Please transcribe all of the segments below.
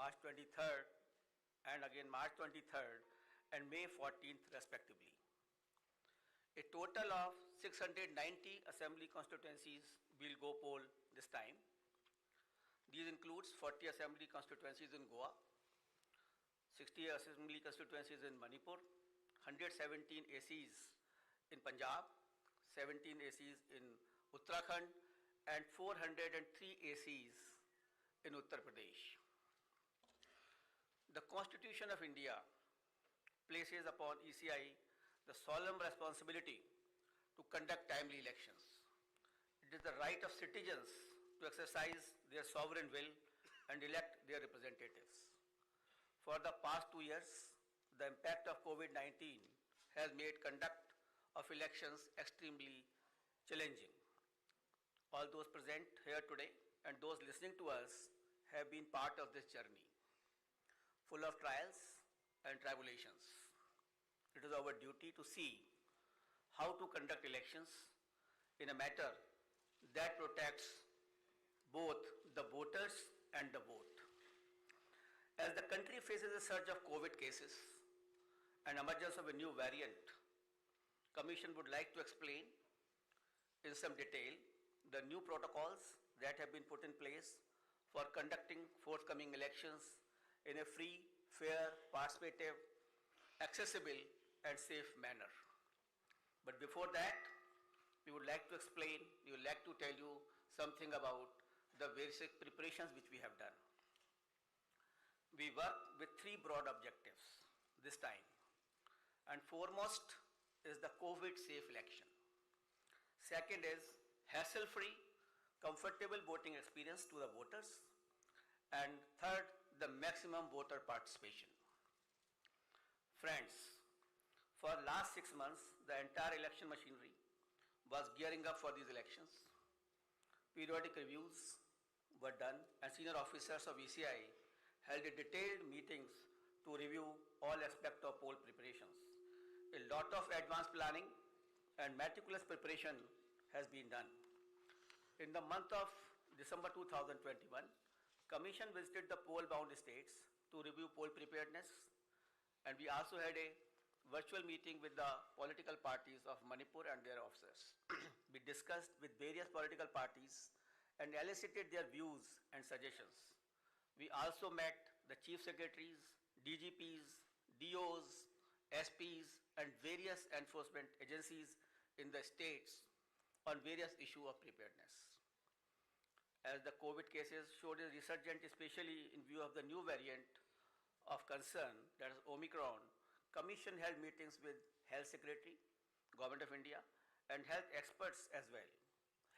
March 23rd and again March 23rd and May 14th respectively. A total of 690 assembly constituencies will go poll this time. These includes 40 assembly constituencies in Goa, 60 assembly constituencies in Manipur, 117 ACs in Punjab, 17 ACs in Uttarakhand, and 403 ACs in Uttar Pradesh. The Constitution of India places upon ECI the solemn responsibility to conduct timely elections. It is the right of citizens to exercise their sovereign will and elect their representatives. For the past 2 years, the impact of COVID-19 has made conduct of elections extremely challenging. All those present here today and those listening to us have been part of this journey, full of trials and tribulations. It is our duty to see how to conduct elections in a manner that protects both the voters and the vote. As the country faces a surge of COVID cases and emergence of a new variant, Commission would like to explain in some detail the new protocols that have been put in place for conducting forthcoming elections in a free, fair, participative, accessible, and safe manner. But before that, we would like to tell you something about the basic preparations which we have done. We work with 3 broad objectives this time, and foremost is the COVID-safe election. Second is hassle-free, comfortable voting experience to the voters, and third, the maximum voter participation. Friends, for last 6 months, the entire election machinery was gearing up for these elections. Periodic reviews were done and senior officers of ECI held detailed meetings to review all aspects of poll preparations. A lot of advanced planning and meticulous preparation has been done. In the month of December 2021, Commission visited the poll-bound states to review poll preparedness, and we also had a virtual meeting with the political parties of Manipur and their officers. We discussed with various political parties and elicited their views and suggestions. We also met the chief secretaries, DGPs, DOs, SPs, and various enforcement agencies in the states on various issues of preparedness. As the COVID cases showed a resurgence, especially in view of the new variant of concern, that is Omicron, Commission held meetings with Health Secretary, Government of India, and health experts as well,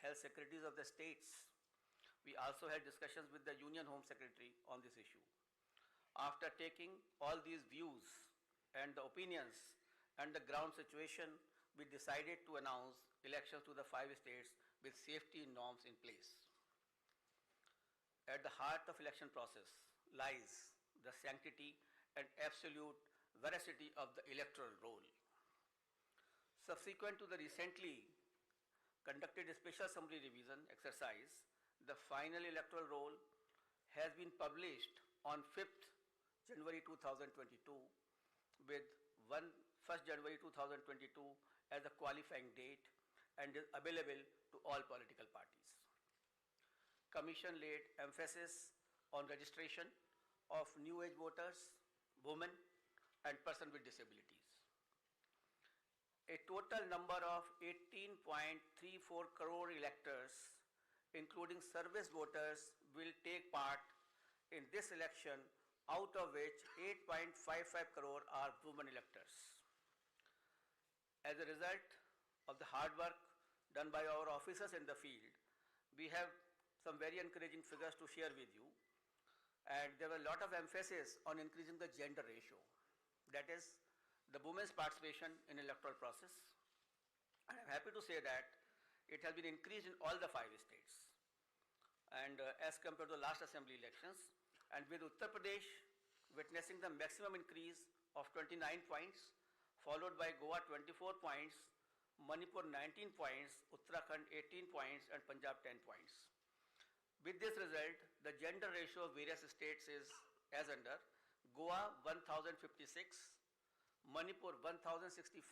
health secretaries of the states. We also had discussions with the Union Home Secretary on this issue. After taking all these views and the opinions and the ground situation, we decided to announce elections to the 5 states with safety norms in place. At the heart of election process lies the sanctity and absolute veracity of the electoral roll. Subsequent to the recently conducted special assembly revision exercise, the final electoral roll has been published on 5th January 2022 with 1st January 2022 as a qualifying date and is available to all political parties. Commission laid emphasis on registration of new age voters, women, and persons with disabilities. A total number of 18.34 crore electors, including service voters, will take part in this election, out of which 8.55 crore are women electors. As a result of the hard work done by our officers in the field, we have some very encouraging figures to share with you. And there was a lot of emphasis on increasing the gender ratio. That is, the women's participation in electoral process. And I'm happy to say that it has been increased in all the 5 states. And as compared to the last assembly elections, and with Uttar Pradesh witnessing the maximum increase of 29 points, followed by Goa 24 points, Manipur 19 points, Uttarakhand 18 points, and Punjab 10 points. With this result, the gender ratio of various states is as under Goa 1056, Manipur 1065,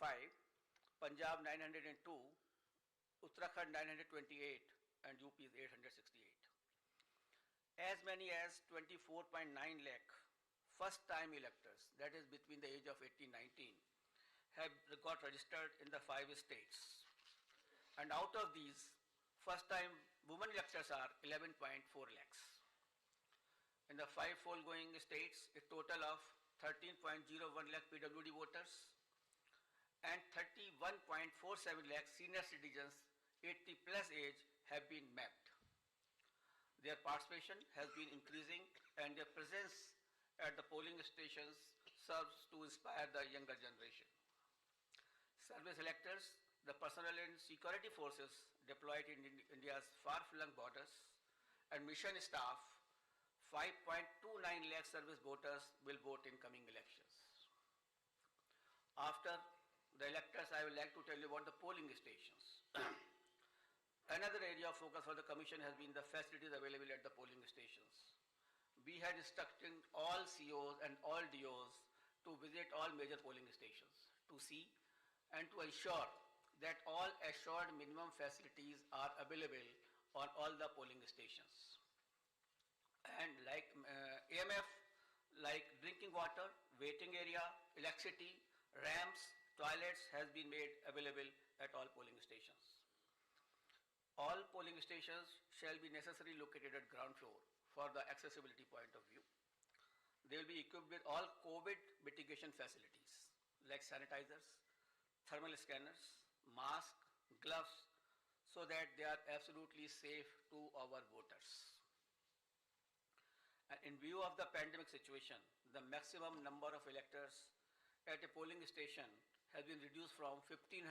Punjab 902, Uttarakhand 928, and UP is 868. As many as 24.9 lakh first-time electors, that is between the age of 18 and 19, have got registered in the 5 states. And out of these, first-time women electors are 11.4 lakhs. In the 5 foregoing states, a total of 13.01 lakh PWD voters and 31.47 lakh senior citizens 80 plus age have been mapped. Their participation has been increasing and their presence at the polling stations serves to inspire the younger generation. Service electors, the personnel and security forces deployed in India's far-flung borders, and mission staff, 5.29 lakh service voters will vote in coming elections. After the electors, I would like to tell you about the polling stations. Another area of focus for the Commission has been the facilities available at the polling stations. We had instructed all COs and all DOs to visit all major polling stations to see and to ensure that all assured minimum facilities are available on all the polling stations. And like AMF, like drinking water, waiting area, electricity, ramps, toilets has been made available at all polling stations. All polling stations shall be necessarily located at ground floor for the accessibility point of view. They will be equipped with all COVID mitigation facilities like sanitizers, thermal scanners, masks, gloves, so that they are absolutely safe to our voters. And in view of the pandemic situation, the maximum number of electors at a polling station has been reduced from 1,500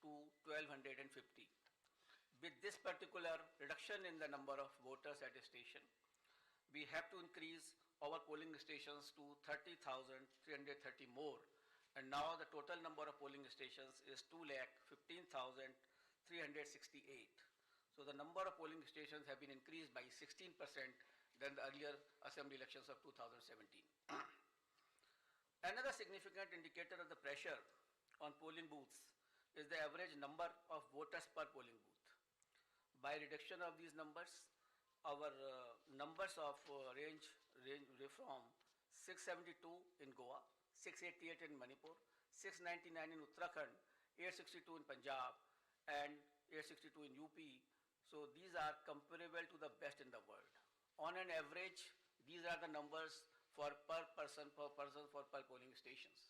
to 1,250. With this particular reduction in the number of voters at a station, we have to increase our polling stations to 30,330 more. And now the total number of polling stations is 2,15,368. So the number of polling stations have been increased by 16% than the earlier assembly elections of 2017. Another significant indicator of the pressure on polling booths is the average number of voters per polling booth. By reduction of these numbers, our numbers of range from 672 in Goa, 688 in Manipur, 699 in Uttarakhand, 862 in Punjab, and 862 in UP. So these are comparable to the best in the world. On an average, these are the numbers for per person for polling stations.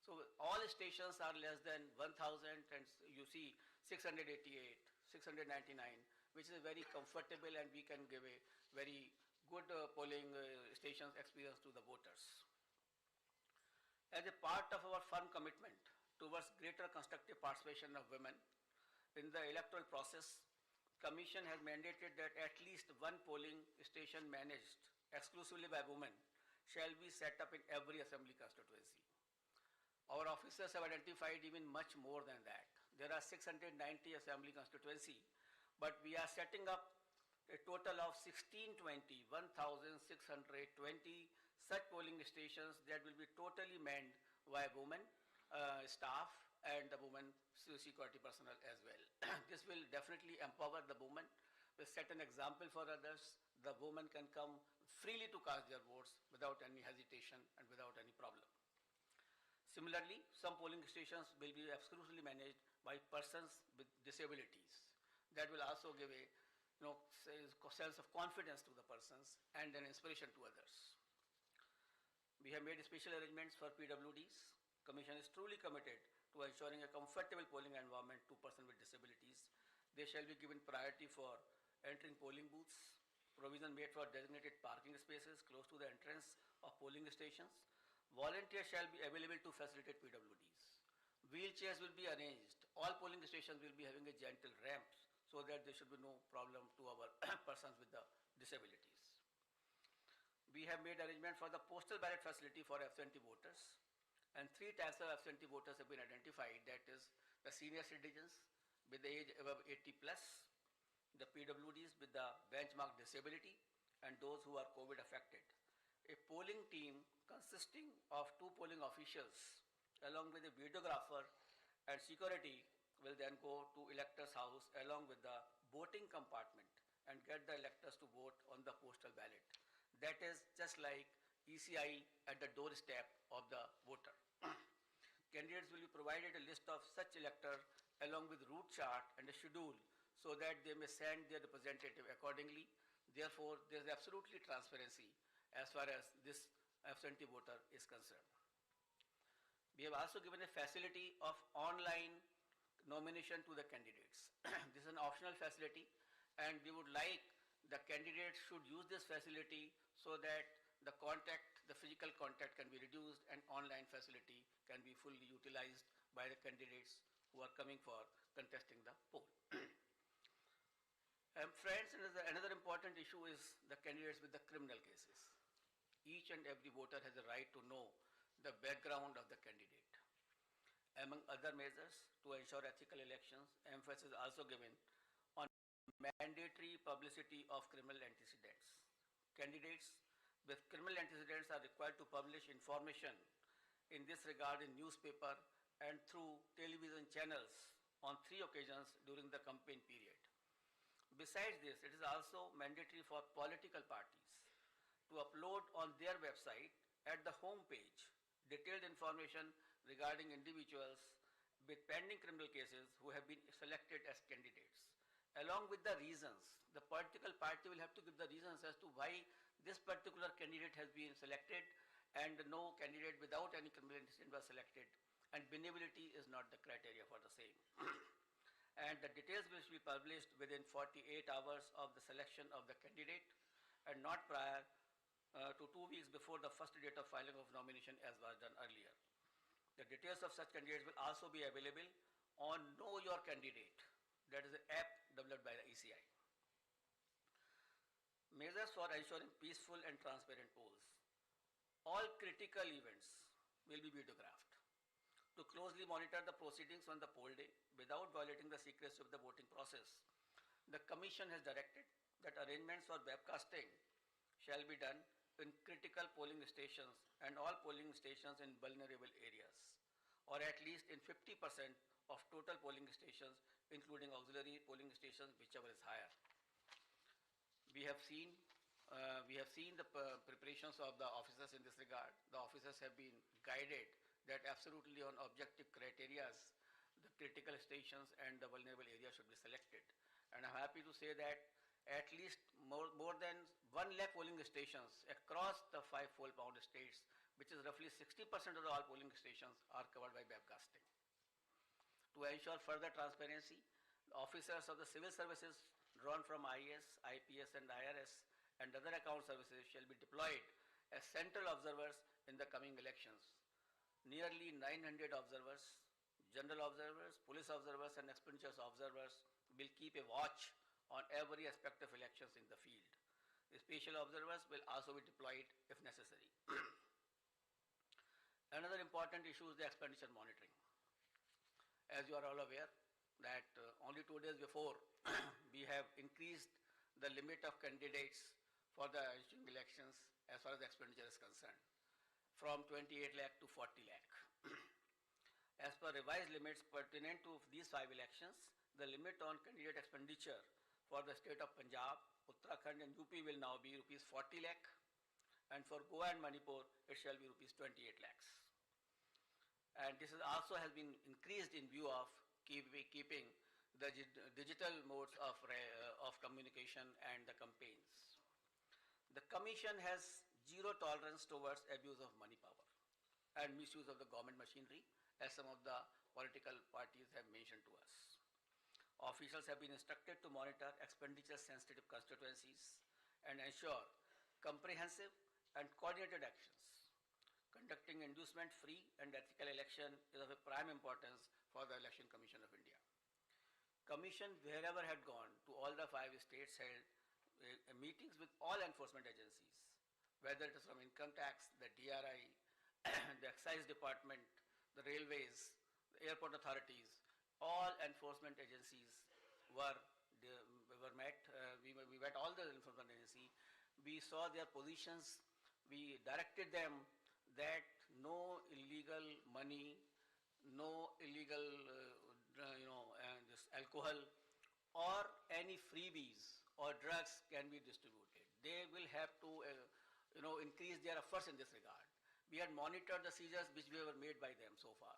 So all stations are less than 1,000, and you see 688, 699, which is very comfortable, and we can give a very good polling stations experience to the voters. As a part of our firm commitment towards greater constructive participation of women in the electoral process, Commission has mandated that at least one polling station managed exclusively by women shall be set up in every assembly constituency. Our officers have identified even much more than that. There are 690 assembly constituency, but we are setting up a total of 1,620 such polling stations that will be totally manned by women staff and the women security personnel as well. This will definitely empower the women, will set an example for others. The women can come freely to cast their votes without any hesitation and without any problem. Similarly, some polling stations will be exclusively managed by persons with disabilities. That will also give a sense of confidence to the persons and an inspiration to others. We have made special arrangements for PWDs. Commission is truly committed to ensuring a comfortable polling environment to persons with disabilities. They shall be given priority for entering polling booths, provision made for designated parking spaces close to the entrance of polling stations. Volunteers shall be available to facilitate PWDs. Wheelchairs will be arranged. All polling stations will be having a gentle ramps so that there should be no problem to our persons with the disabilities. We have made arrangement for the postal ballot facility for absentee voters, and 3 types of absentee voters have been identified. That is the senior citizens with the age above 80 plus, the PWDs with the benchmark disability, and those who are COVID affected. A polling team consisting of 2 polling officials along with a videographer and security will then go to electors' house along with the voting compartment and get the electors to vote on the postal ballot. That is just like ECI at the doorstep of the voter. Candidates will be provided a list of such electors along with route chart and a schedule so that they may send their representative accordingly. Therefore, there is absolutely transparency as far as this absentee voter is concerned. We have also given a facility of online nomination to the candidates. This is an optional facility, and we would like the candidates should use this facility so that the contact, the physical contact can be reduced and online facility can be fully utilized by the candidates who are coming for contesting the poll. Friends, another important issue is the candidates with the criminal cases. Each and every voter has a right to know the background of the candidate. Among other measures to ensure ethical elections, emphasis is also given on mandatory publicity of criminal antecedents. Candidates with criminal antecedents are required to publish information in this regard in newspaper and through television channels on 3 occasions during the campaign period. Besides this, it is also mandatory for political parties to upload on their website at the home page detailed information regarding individuals with pending criminal cases who have been selected as candidates. Along with the reasons, the political party will have to give the reasons as to why this particular candidate has been selected and no candidate without any criminal antecedent was selected, and benevolity is not the criteria for the same. And the details will be published within 48 hours of the selection of the candidate and not prior to 2 weeks before the first date of filing of nomination as was done earlier. The details of such candidates will also be available on Know Your Candidate, that is an app developed by the ECI. Measures for ensuring peaceful and transparent polls. All critical events will be videographed to closely monitor the proceedings on the poll day without violating the secrecy of the voting process. The Commission has directed that arrangements for webcasting shall be done in critical polling stations and all polling stations in vulnerable areas, or at least in 50% of total polling stations, including auxiliary polling stations, whichever is higher. We have seen the preparations of the officers in this regard. The officers have been guided that absolutely on objective criteria, the critical stations and the vulnerable areas should be selected. And I'm happy to say that at least more than 1 lakh polling stations across the 5 fold-pound states, which is roughly 60% of all polling stations, are covered by webcasting. To ensure further transparency, officers of the civil services drawn from IAS, IPS and IRS and other account services shall be deployed as central observers in the coming elections. Nearly 900 observers, general observers, police observers and expenditures observers will keep a watch on every aspect of elections in the field. The special observers will also be deployed if necessary. Another important issue is the expenditure monitoring. As you are all aware that only 2 days before we have increased the limit of candidates for the ensuing elections as far as the expenditure is concerned from 28 lakh to 40 lakh. As per revised limits pertinent to these 5 elections, the limit on candidate expenditure for the state of Punjab, Uttarakhand and UP will now be rupees 40 lakh, and for Goa and Manipur it shall be rupees 28 lakhs. And this is also has been increased in view of keeping the digital modes of communication and the campaigns. The Commission has zero tolerance towards abuse of money power and misuse of the government machinery, as some of the political parties have mentioned to us. Officials have been instructed to monitor expenditure-sensitive constituencies and ensure comprehensive and coordinated actions. Conducting inducement-free and ethical election is of a prime importance for the Election Commission of India. Commission, wherever had gone to all the 5 states, held meetings with all enforcement agencies, whether it is from income tax, the DRI, the excise department, the railways, the airport authorities. All enforcement agencies were met. We met all the enforcement agencies. We saw their positions we directed them that no illegal money, no illegal, this alcohol or any freebies or drugs can be distributed. They will have to, increase their efforts in this regard. We had monitored the seizures which were made by them so far.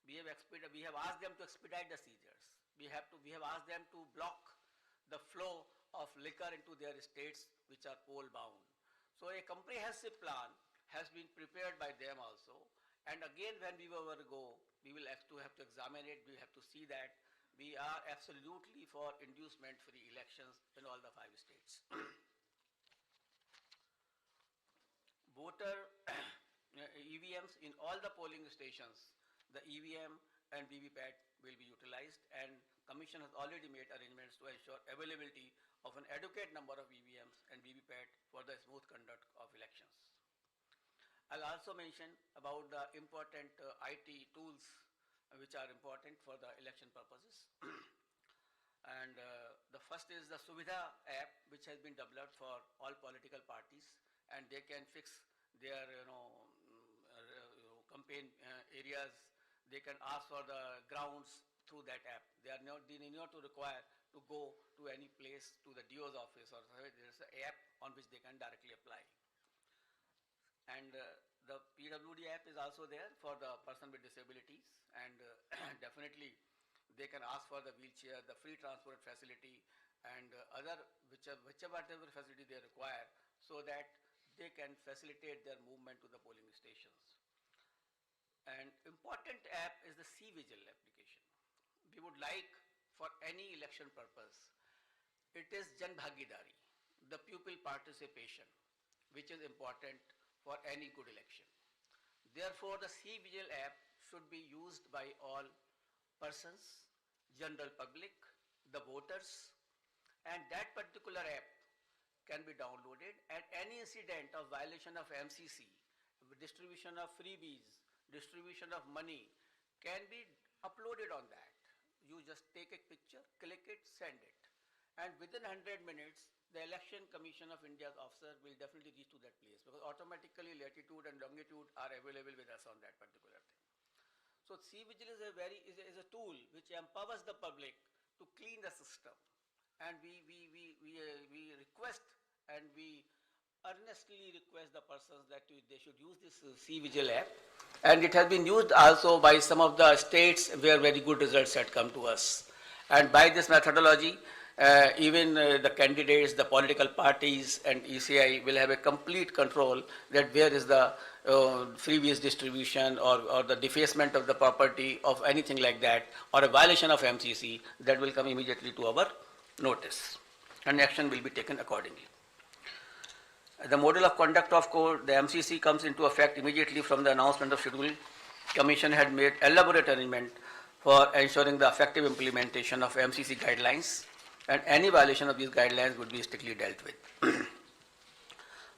We have asked them to expedite the seizures. We have asked them to block the flow of liquor into their states which are coal bound. So a comprehensive plan has been prepared by them also. And again, when we will go, we will have to examine it. We have to see that we are absolutely for inducement-free elections in all the 5 states. Voter EVMs in all the polling stations, the EVM and VVPAT will be utilized, and Commission has already made arrangements to ensure availability of an adequate number of EVMs and VVPAT for the smooth conduct of elections. I'll also mention about the important IT tools which are important for the election purposes. And the first is the Suvidha app, which has been developed for all political parties, and they can fix their campaign areas. They can ask for the grounds through that app. They need not to require to go to any place, to the DO's office, or there is an app on which they can directly apply. And the PWD app is also there for the person with disabilities, and definitely they can ask for the wheelchair, the free transport facility, and other whichever facility they require, so that they can facilitate their movement to the polling stations. An important app is the C-Vigil application. We would like, for any election purpose, it is Jan Bhagidari, the pupil participation, which is important for any good election. Therefore, the C-Vigil app should be used by all persons, general public, the voters, and that particular app can be downloaded, and any incident of violation of MCC, distribution of freebies, distribution of money can be uploaded on that. You just take a picture, click it, send it, and within 100 minutes, the Election Commission of India's officer will definitely reach to that place, because automatically latitude and longitude are available with us on that particular thing. So C-Vigil is a tool which empowers the public to clean the system, and we request and we earnestly request the persons that they should use this C-Vigil app, and it has been used also by some of the states where very good results had come to us. And by this methodology, even the candidates, the political parties, and ECI will have a complete control that where is the freebies distribution or the defacement of the property of anything like that, or a violation of MCC, that will come immediately to our notice, and action will be taken accordingly. The model of conduct of court, the MCC, comes into effect immediately from the announcement of schedule. Commission had made elaborate arrangement for ensuring the effective implementation of MCC guidelines, and any violation of these guidelines would be strictly dealt with.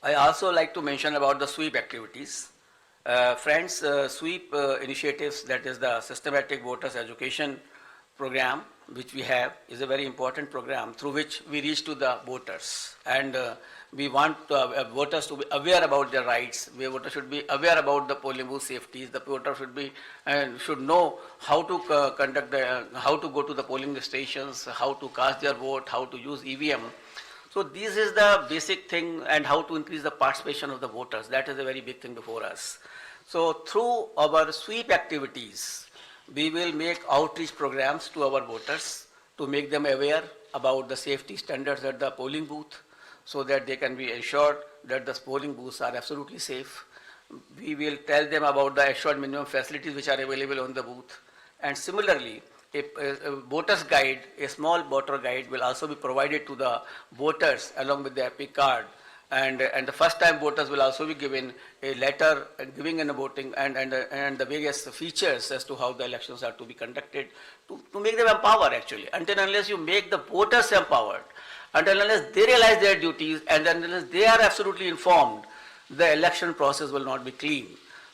I also like to mention about the sweep activities. Friends, sweep initiatives, that is the systematic voters education program, which we have, is a very important program through which we reach to the voters, and we want voters to be aware about their rights. Voters should be aware about the polling booth safeties. The voter should know how to how to go to the polling stations, how to cast their vote, how to use EVM. So this is the basic thing, and how to increase the participation of the voters. That is a very big thing before us. So through our sweep activities, we will make outreach programs to our voters to make them aware about the safety standards at the polling booth, so that they can be assured that the polling booths are absolutely safe. We will tell them about the assured minimum facilities which are available on the booth. And similarly, a voter's guide, a small voter guide, will also be provided to the voters along with the EPIC card. And the first time voters will also be given a letter giving in a voting and the various features as to how the elections are to be conducted, to make them empowered actually. Until unless you make the voters empowered, until unless they realize their duties, and unless they are absolutely informed, the election process will not be clean.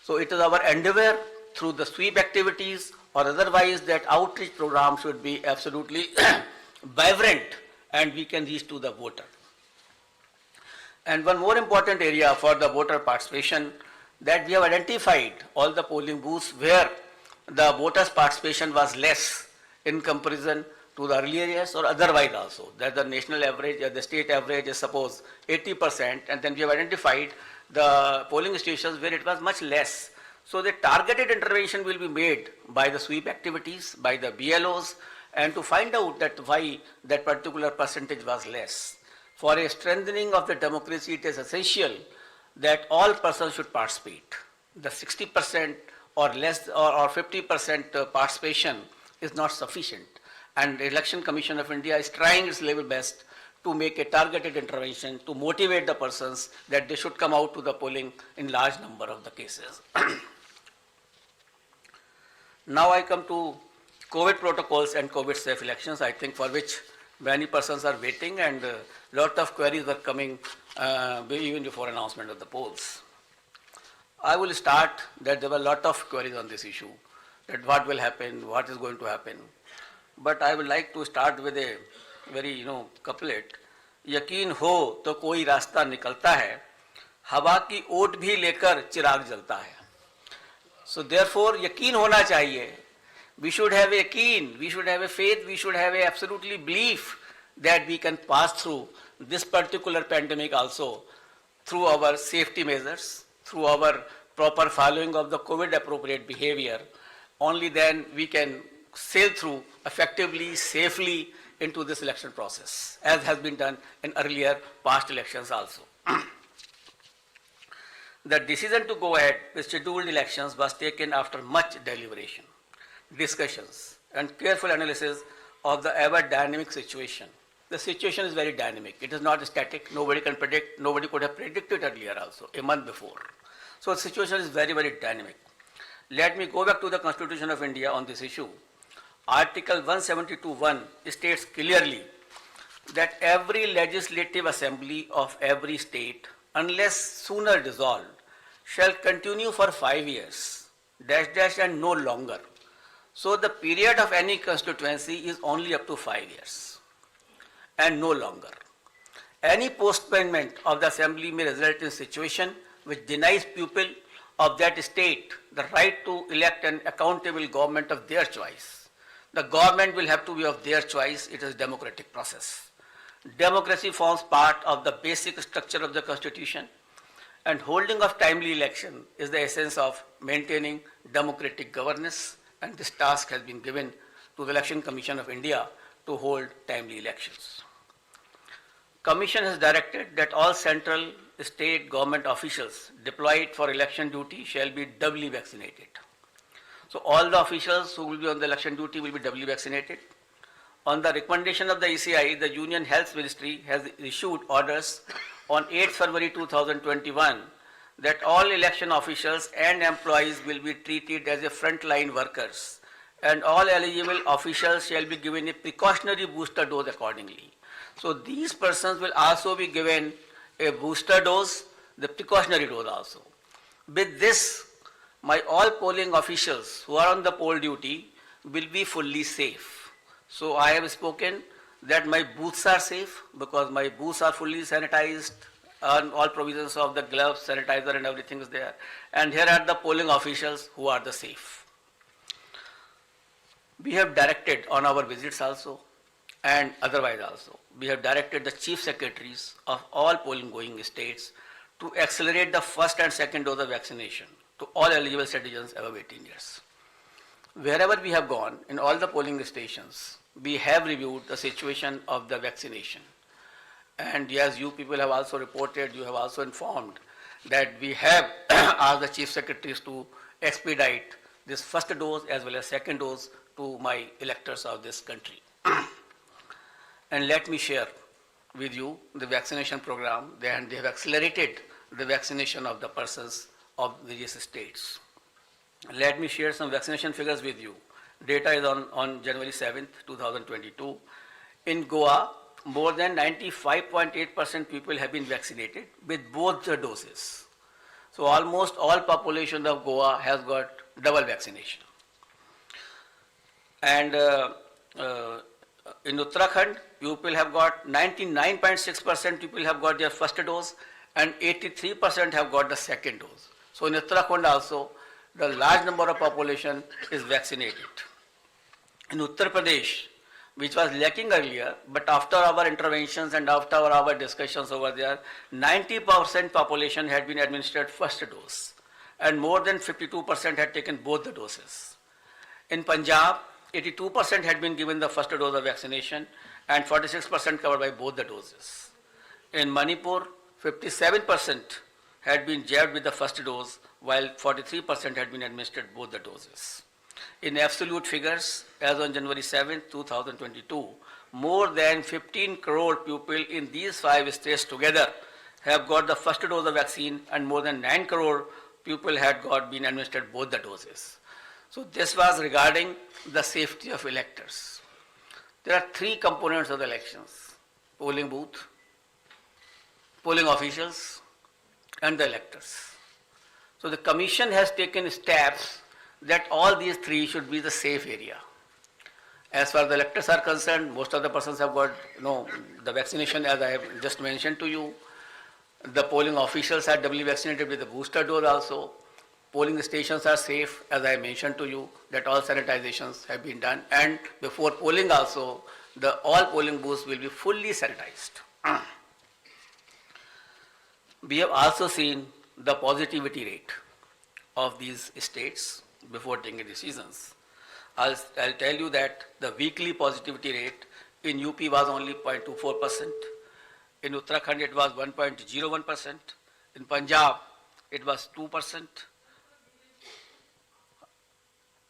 So it is our endeavor through the sweep activities or otherwise that outreach program should be absolutely vibrant and we can reach to the voter. And one more important area for the voter participation, that we have identified all the polling booths where the voters' participation was less in comparison to the earlier years or otherwise also. That the national average or the state average is suppose 80%, and then we have identified the polling stations where it was much less. So the targeted intervention will be made by the sweep activities, by the BLOs, and to find out that why that particular percentage was less. For a strengthening of the democracy, it is essential that all persons should participate. The 60% or less or 50% participation is not sufficient. And the Election Commission of India is trying its level best to make a targeted intervention to motivate the persons that they should come out to the polling in large number of the cases. Now I come to COVID protocols and COVID safe elections, I think for which many persons are waiting, and a lot of queries were coming even before announcement of the polls. I will start that there were a lot of queries on this issue, that what will happen, what is going to happen. But I would like to start with a very couplet. यकीन हो तो कोई रास्ता निकलता है, हवा की ओट भी लेकर चिराग जलता है. So therefore यकीन होना चाहिए. We should have a yaqeen, we should have a faith, we should have a absolutely belief that we can pass through this particular pandemic also through our safety measures, through our proper following of the COVID appropriate behavior. Only then we can sail through effectively, safely into this election process, as has been done in earlier past elections also. The decision to go ahead with scheduled elections was taken after much deliberation, discussions, and careful analysis of the ever dynamic situation. The situation is very dynamic. It is not static. Nobody can predict. Nobody could have predicted earlier also, a month before. So the situation is very, very dynamic. Let me go back to the Constitution of India on this issue. Article 172(1) states clearly that every legislative assembly of every state, unless sooner dissolved, shall continue for 5 years, and no longer. So the period of any constituency is only up to 5 years and no longer. Any postponement of the assembly may result in a situation which denies people of that state the right to elect an accountable government of their choice. The government will have to be of their choice. It is a democratic process. Democracy forms part of the basic structure of the Constitution, and holding of timely election is the essence of maintaining democratic governance, and this task has been given to the Election Commission of India to hold timely elections. Commission has directed that all central state government officials deployed for election duty shall be doubly vaccinated. So all the officials who will be on the election duty will be doubly vaccinated. On the recommendation of the ECI, the Union Health Ministry has issued orders on 8 February 2021 that all election officials and employees will be treated as a frontline workers, and all eligible officials shall be given a precautionary booster dose accordingly. So these persons will also be given a booster dose, the precautionary dose also. With this, my all polling officials who are on the poll duty will be fully safe. So I have spoken that my booths are safe because my booths are fully sanitized, and all provisions of the gloves, sanitizer and everything is there. And here are the polling officials who are the safe. We have directed on our visits also and otherwise also, we have directed the chief secretaries of all polling going states to accelerate the first and second dose of vaccination to all eligible citizens above 18 years. Wherever we have gone, in all the polling stations, we have reviewed the situation of the vaccination. And yes, you people have also reported, you have also informed that we have asked the chief secretaries to expedite this first dose as well as second dose to my electors of this country. And let me share with you the vaccination program, and they have accelerated the vaccination of the persons of various states. Let me share some vaccination figures with you. Data is on January 7th, 2022. In Goa, more than 95.8% people have been vaccinated with both the doses. So almost all population of Goa has got double vaccination. And in Uttarakhand, people have got 99.6% people have got their first dose, and 83% have got the second dose. So in Uttarakhand also, the large number of population is vaccinated. In Uttar Pradesh, which was lacking earlier, but after our interventions and after our discussions over there, 90% population had been administered first dose, and more than 52% had taken both the doses. In Punjab, 82% had been given the first dose of vaccination, and 46% covered by both the doses. In Manipur, 57% had been jabbed with the first dose, while 43% had been administered both the doses. In absolute figures, as on January 7, 2022, more than 15 crore people in these 5 states together have got the first dose of vaccine, and more than 9 crore people had been administered both the doses. So this was regarding the safety of electors. There are 3 components of the elections: polling booth, polling officials, and the electors. So the Commission has taken steps that all these 3 should be the safe area. As far as the electors are concerned, most of the persons have got the vaccination, as I have just mentioned to you. The polling officials are doubly vaccinated with the booster dose also. Polling stations are safe, as I mentioned to you, that all sanitizations have been done. And before polling also, all polling booths will be fully sanitized. We have also seen the positivity rate of these states before taking decisions. I'll tell you that the weekly positivity rate in UP was only 0.24%. In Uttarakhand, it was 1.01%. In Punjab, it was 2%.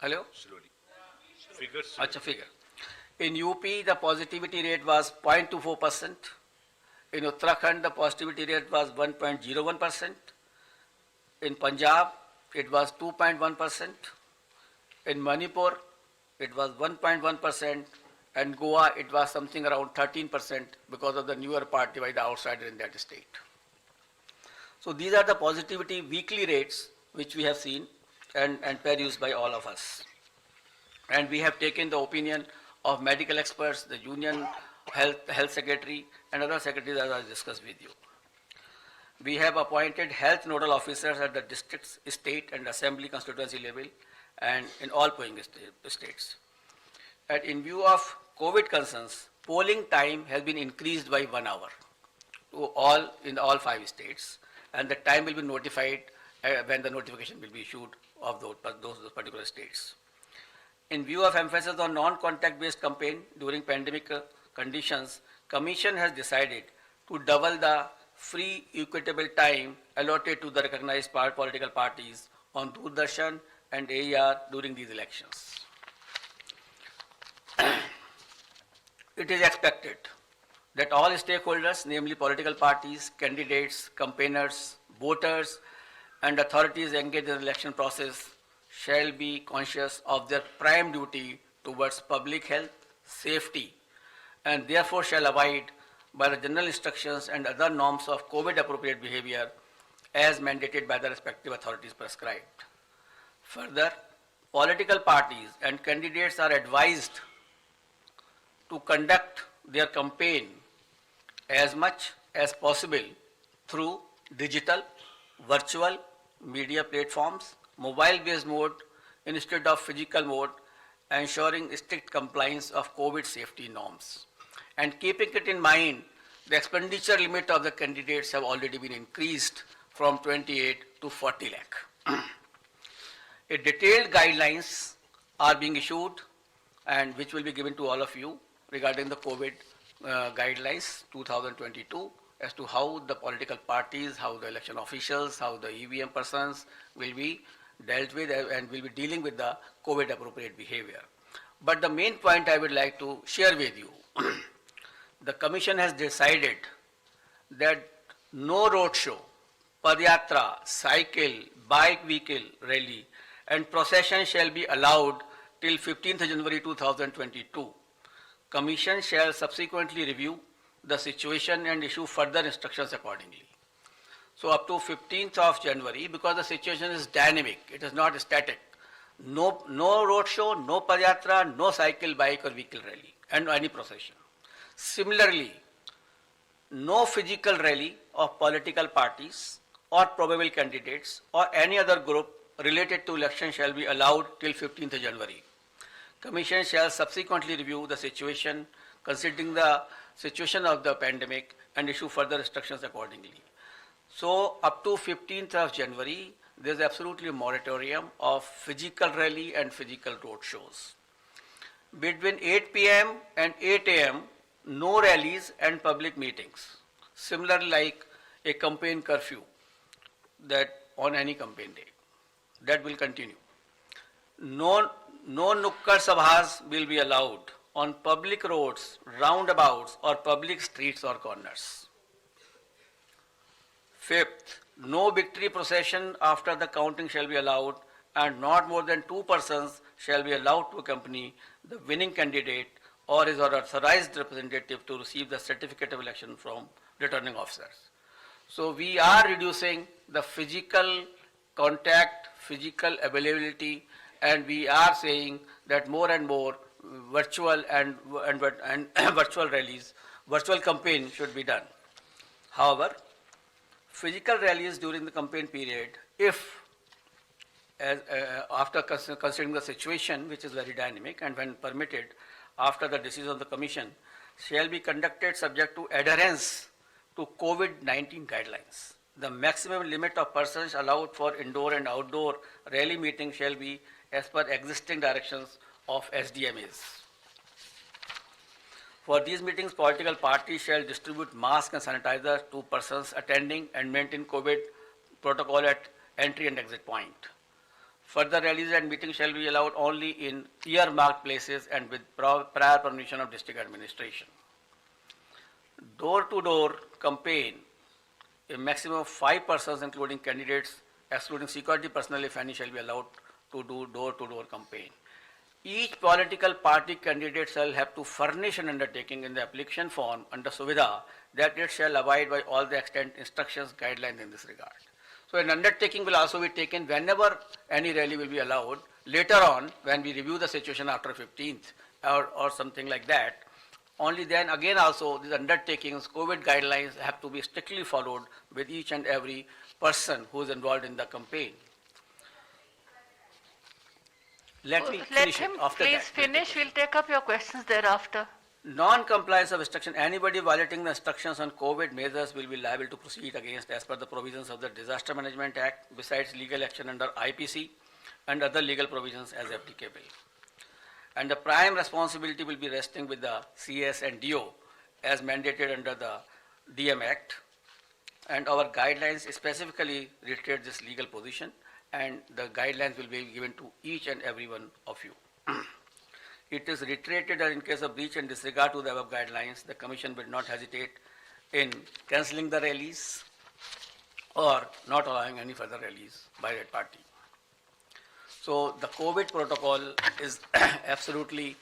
Hello? Slowly. Figures. Acha, figure. In UP, the positivity rate was 0.24%. In Uttarakhand, the positivity rate was 1.01%. In Punjab, it was 2.1%. In Manipur, it was 1.1%. And Goa, it was something around 13% because of the newer party by the outsider in that state. So these are the positivity weekly rates which we have seen and perused by all of us. And we have taken the opinion of medical experts, the Union Health Secretary, and other secretaries, as I discussed with you. We have appointed health nodal officers at the district, state, and assembly constituency level, and in all polling states. And in view of COVID concerns, polling time has been increased by 1 hour in all 5 states, and the time will be notified when the notification will be issued of those particular states. In view of emphasis on non-contact based campaign during pandemic conditions, Commission has decided to double the free equitable time allotted to the recognized political parties on Doordarshan and AER during these elections. It is expected that all stakeholders, namely political parties, candidates, campaigners, voters, and authorities engaged in the election process shall be conscious of their prime duty towards public health, safety, and therefore shall abide by the general instructions and other norms of COVID-appropriate behavior as mandated by the respective authorities prescribed. Further, political parties and candidates are advised to conduct their campaign as much as possible through digital, virtual, media platforms, mobile-based mode instead of physical mode, ensuring strict compliance of COVID safety norms. And keeping it in mind, the expenditure limit of the candidates have already been increased from 28 to 40 lakh. A detailed guidelines are being issued and which will be given to all of you regarding the COVID guidelines 2022 as to how the political parties, how the election officials, how the EVM persons will be dealt with and will be dealing with the COVID appropriate behavior. But the main point I would like to share with you, the Commission has decided that no roadshow, padyatra, cycle, bike vehicle rally and procession shall be allowed till 15th January 2022. Commission shall subsequently review the situation and issue further instructions accordingly. So up to 15th of January, because the situation is dynamic, it is not static. No roadshow, no padyatra, no cycle, bike or vehicle rally and any procession. Similarly, no physical rally of political parties or probable candidates or any other group related to election shall be allowed till 15th January. Commission shall subsequently review the situation considering the situation of the pandemic and issue further instructions accordingly. So up to 15th of January, there is absolutely a moratorium of physical rally and physical road shows. Between 8 p.m. and 8 a.m., no rallies and public meetings. Similarly, like a campaign curfew that on any campaign day. That will continue. No nukkad sabhas will be allowed on public roads, roundabouts or public streets or corners. Fifth, no victory procession after the counting shall be allowed and not more than 2 persons shall be allowed to accompany the winning candidate or his or authorized representative to receive the certificate of election from returning officers. So we are reducing the physical contact, physical availability, and we are saying that more and more virtual and virtual rallies, virtual campaign should be done. However, physical rallies during the campaign period, if after considering the situation, which is very dynamic, and when permitted after the decision of the Commission, shall be conducted subject to adherence to COVID-19 guidelines. The maximum limit of persons allowed for indoor and outdoor rally meetings shall be as per existing directions of SDMAs. For these meetings, political parties shall distribute masks and sanitizer to persons attending and maintain COVID protocol at entry and exit point. Further rallies and meetings shall be allowed only in earmarked places and with prior permission of district administration. Door-to-door campaign, a maximum of 5 persons including candidates, excluding security personnel if any, shall be allowed to do door-to-door campaign. Each political party candidate shall have to furnish an undertaking in the application form under Suvidha that it shall abide by all the extant instructions, guidelines in this regard. So an undertaking will also be taken whenever any rally will be allowed. Later on, when we review the situation after 15th or something like that, only then again also these undertakings, COVID guidelines have to be strictly followed with each and every person who is involved in the campaign. Let me finish him it. After please that, finish. We'll take up your questions thereafter. Non-compliance of instruction, anybody violating the instructions on COVID measures will be liable to proceed against as per the provisions of the Disaster Management Act, besides legal action under IPC and other legal provisions as applicable. And the prime responsibility will be resting with the CS and DO as mandated under the DM Act. And our guidelines specifically reiterate this legal position, and the guidelines will be given to each and every one of you. It is reiterated that in case of breach and disregard to the above guidelines, the Commission will not hesitate in cancelling the rallies or not allowing any further rallies by that party. So the COVID protocol is absolutely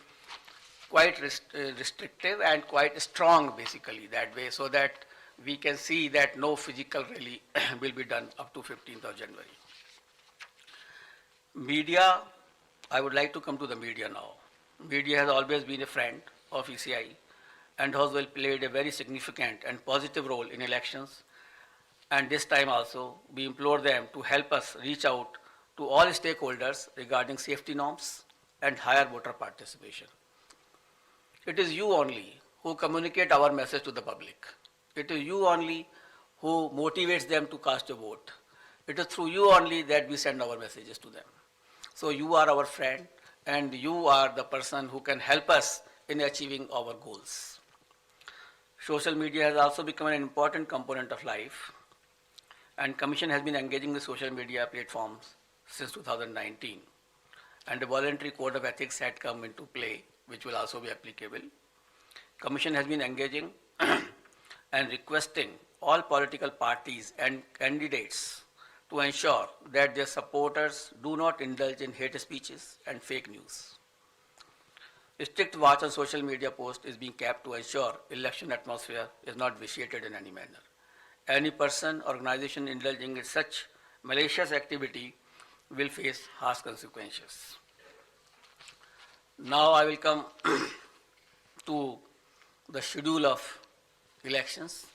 quite restrictive and quite strong basically that way, so that we can see that no physical rally will be done up to 15th of January. Media, I would like to come to the media now. Media has always been a friend of ECI and has well played a very significant and positive role in elections. And this time also, we implore them to help us reach out to all stakeholders regarding safety norms and higher voter participation. It is you only who communicate our message to the public. It is you only who motivates them to cast a vote. It is through you only that we send our messages to them. So you are our friend, and you are the person who can help us in achieving our goals. Social media has also become an important component of life, and Commission has been engaging with social media platforms since 2019, and a voluntary code of ethics had come into play, which will also be applicable. Commission has been engaging and requesting all political parties and candidates to ensure that their supporters do not indulge in hate speeches and fake news. A strict watch on social media posts is being kept to ensure election atmosphere is not vitiated in any manner. Any person or organization indulging in such malicious activity will face harsh consequences. Now I will come to the schedule of elections.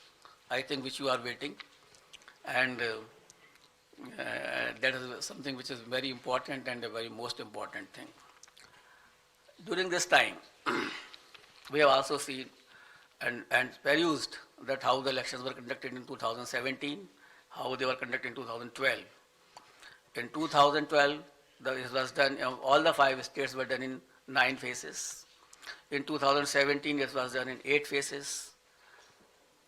I think, which you are waiting. And that is something which is very important and a very most important thing. During this time, we have also seen and perused that how the elections were conducted in 2017, how they were conducted in 2012. In 2012, it was done, all the 5 states were done in 9 phases. In 2017, it was done in 8 phases.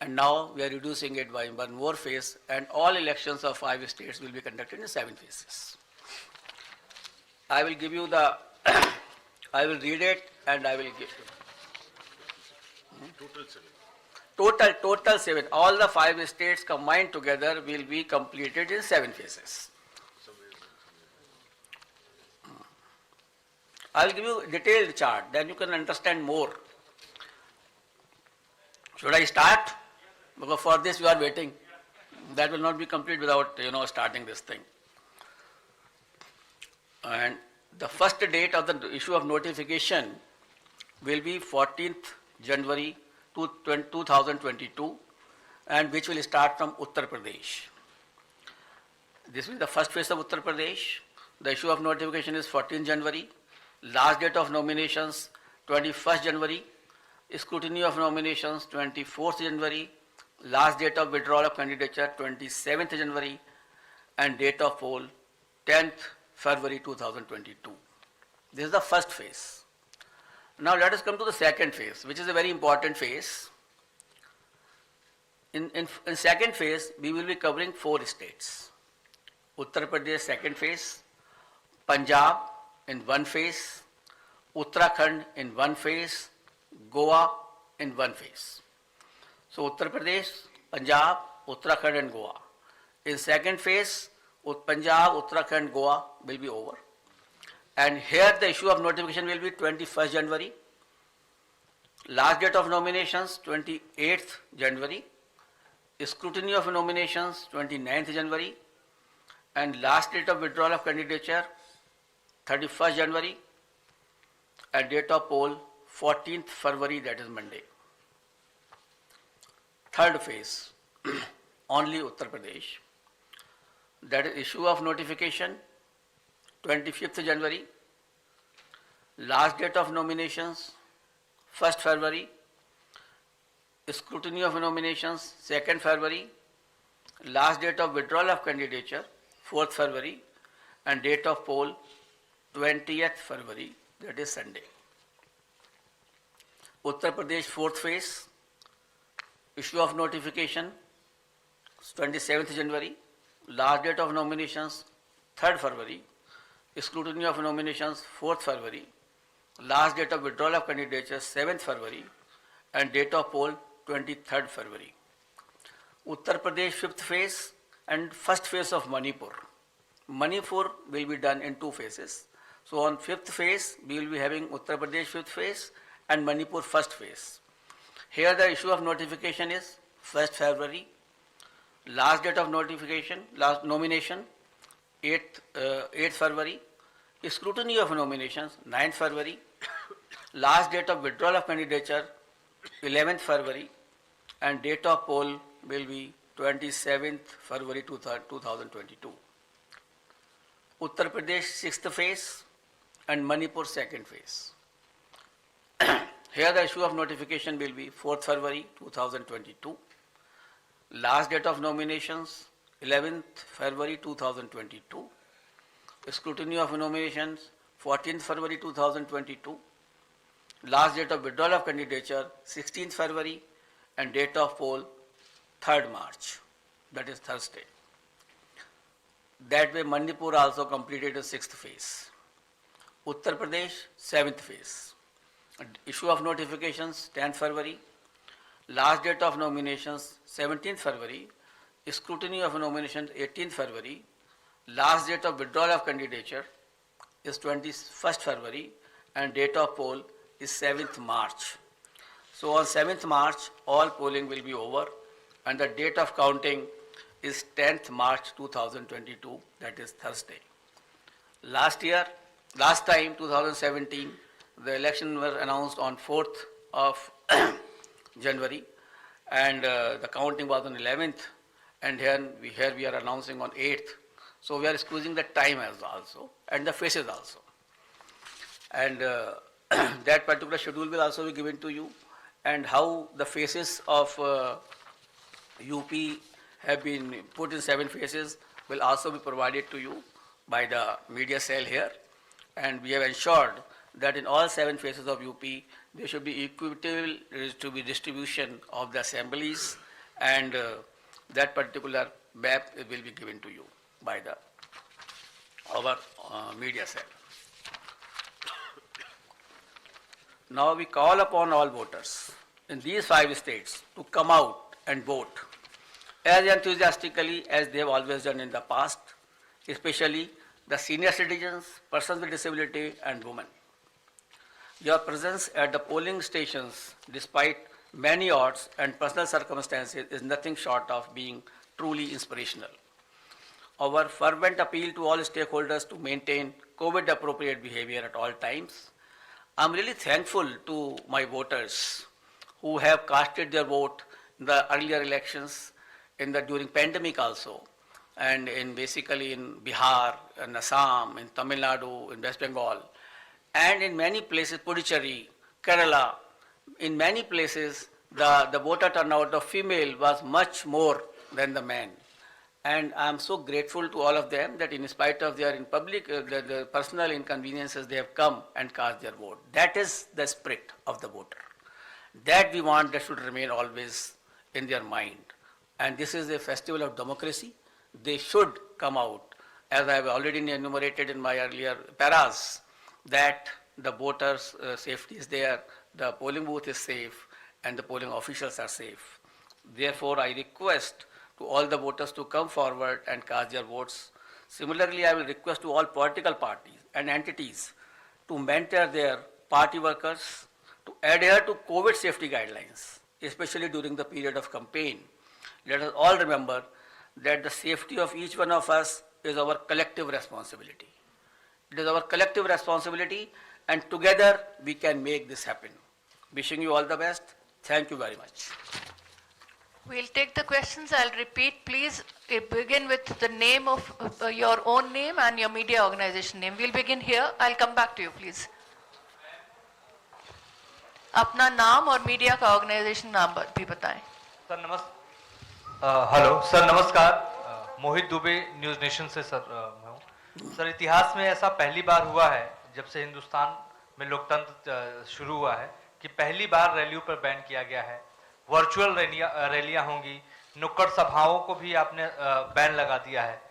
And now we are reducing it by 1 more phase, and all elections of 5 states will be conducted in 7 phases. I will give you the, I will read it and I will give you. Total 7. All the 5 states combined together will be completed in 7 phases. I will give you a detailed chart, then you can understand more. Should I start? Because for this you are waiting. That will not be complete without, starting this thing. And the first date of the issue of notification will be 14th January 2022, and which will start from Uttar Pradesh. This is the first phase of Uttar Pradesh. The issue of notification is 14th January. Last date of nominations 21st January. Scrutiny of nominations 24th January. Last date of withdrawal of candidature 27th January, and date of poll 10th February 2022. This is the first phase. Now let us come to the second phase, which is a very important phase. In second phase, we will be covering 4 states. Uttar Pradesh second phase, Punjab in 1 phase, Uttarakhand in 1 phase, Goa in 1 phase. So Uttar Pradesh, Punjab, Uttarakhand and Goa. In second phase, Punjab, Uttarakhand, Goa will be over. And here the issue of notification will be 21st January. Last date of nominations 28th January. Scrutiny of nominations 29th January. And last date of withdrawal of candidature 31st January. And date of poll 14th February, that is Monday. Third phase, only Uttar Pradesh. That is issue of notification 25th January. Last date of nominations 1st February. Scrutiny of nominations 2nd February. Last date of withdrawal of candidature 4th February. And date of poll 20th February, that is Sunday. Uttar Pradesh 4th phase. Issue of notification 27th January. Last date of nominations 3rd February. Scrutiny of nominations 4th February. Last date of withdrawal of candidature 7th February. And date of poll 23rd February. Uttar Pradesh 5th phase and first phase of Manipur. Manipur will be done in 2 phases. So on 5th phase, we will be having Uttar Pradesh 5th phase and Manipur 1st phase. Here the issue of notification is 1st February. Last date of notification, last nomination 8th February. Scrutiny of nominations 9th February. Last date of withdrawal of candidature 11th February. And date of poll will be 27th February 2022. Uttar Pradesh 6th phase and Manipur 2nd phase. Here the issue of notification will be 4th February 2022. Last date of nominations 11th February 2022. Scrutiny of nominations 14th February 2022. Last date of withdrawal of candidature 16th February, and date of poll 3rd March, that is Thursday. That way Manipur also completed the 6th phase. Uttar Pradesh 7th phase. Issue of notifications 10th February. Last date of nominations 17th February. Scrutiny of nominations 18th February. Last date of withdrawal of candidature is 21st February, and date of poll is 7th March. So on 7th March, all polling will be over, and the date of counting is 10th March 2022, that is Thursday. Last time 2017, the election was announced on 4th of January, and the counting was on 11th, and here we are announcing on 8th. So we are squeezing the time as also, and the faces also. And that particular schedule will also be given to you, and how the faces of UP have been put in 7 phases will also be provided to you by the media cell here. And we have ensured that in all 7 phases of UP, there should be equitable distribution of the assemblies, and that particular map will be given to you by our media cell. Now we call upon all voters in these 5 states to come out and vote as enthusiastically as they have always done in the past, especially the senior citizens, persons with disability, and women. Your presence at the polling stations, despite many odds and personal circumstances, is nothing short of being truly inspirational. Our fervent appeal to all stakeholders to maintain COVID-appropriate behavior at all times. I'm really thankful to my voters who have casted their vote in the earlier elections, during pandemic also, and basically in Bihar, in Assam, in Tamil Nadu, in West Bengal, and in many places, Puducherry, Kerala, in many places, the voter turnout of female was much more than the men. And I'm so grateful to all of them that in spite of their the personal inconveniences, they have come and cast their vote. That is the spirit of the voter. That we want that should remain always in their mind. And this is a festival of democracy. They should come out, as I have already enumerated in my earlier paras, that the voters' safety is there, the polling booth is safe, and the polling officials are safe. Therefore, I request to all the voters to come forward and cast their votes. Similarly, I will request to all political parties and entities to mentor their party workers to adhere to COVID safety guidelines, especially during the period of campaign. Let us all remember that the safety of each one of us is our collective responsibility. It is our collective responsibility, and together we can make this happen. Wishing you all the best. Thank you very much. We'll take the questions. I'll repeat. Please begin with the name of your own name and your media organization name. We'll begin here. I'll come back to you, please. अपना नाम और media का organisation नाम भी बताएं। Sir hello sir, नमस्कार। मोहित Dubey, news nation से sir मैं हूँ। सर, इतिहास में ऐसा पहली बार हुआ है जब से हिंदुस्तान में लोकतंत्र शुरू हुआ है कि पहली बार रैलियों पर बैन किया गया है। वर्चुअल रैलियां होंगी, नुक्कड़ सभाओं को भी आपने बैन लगा दिया है।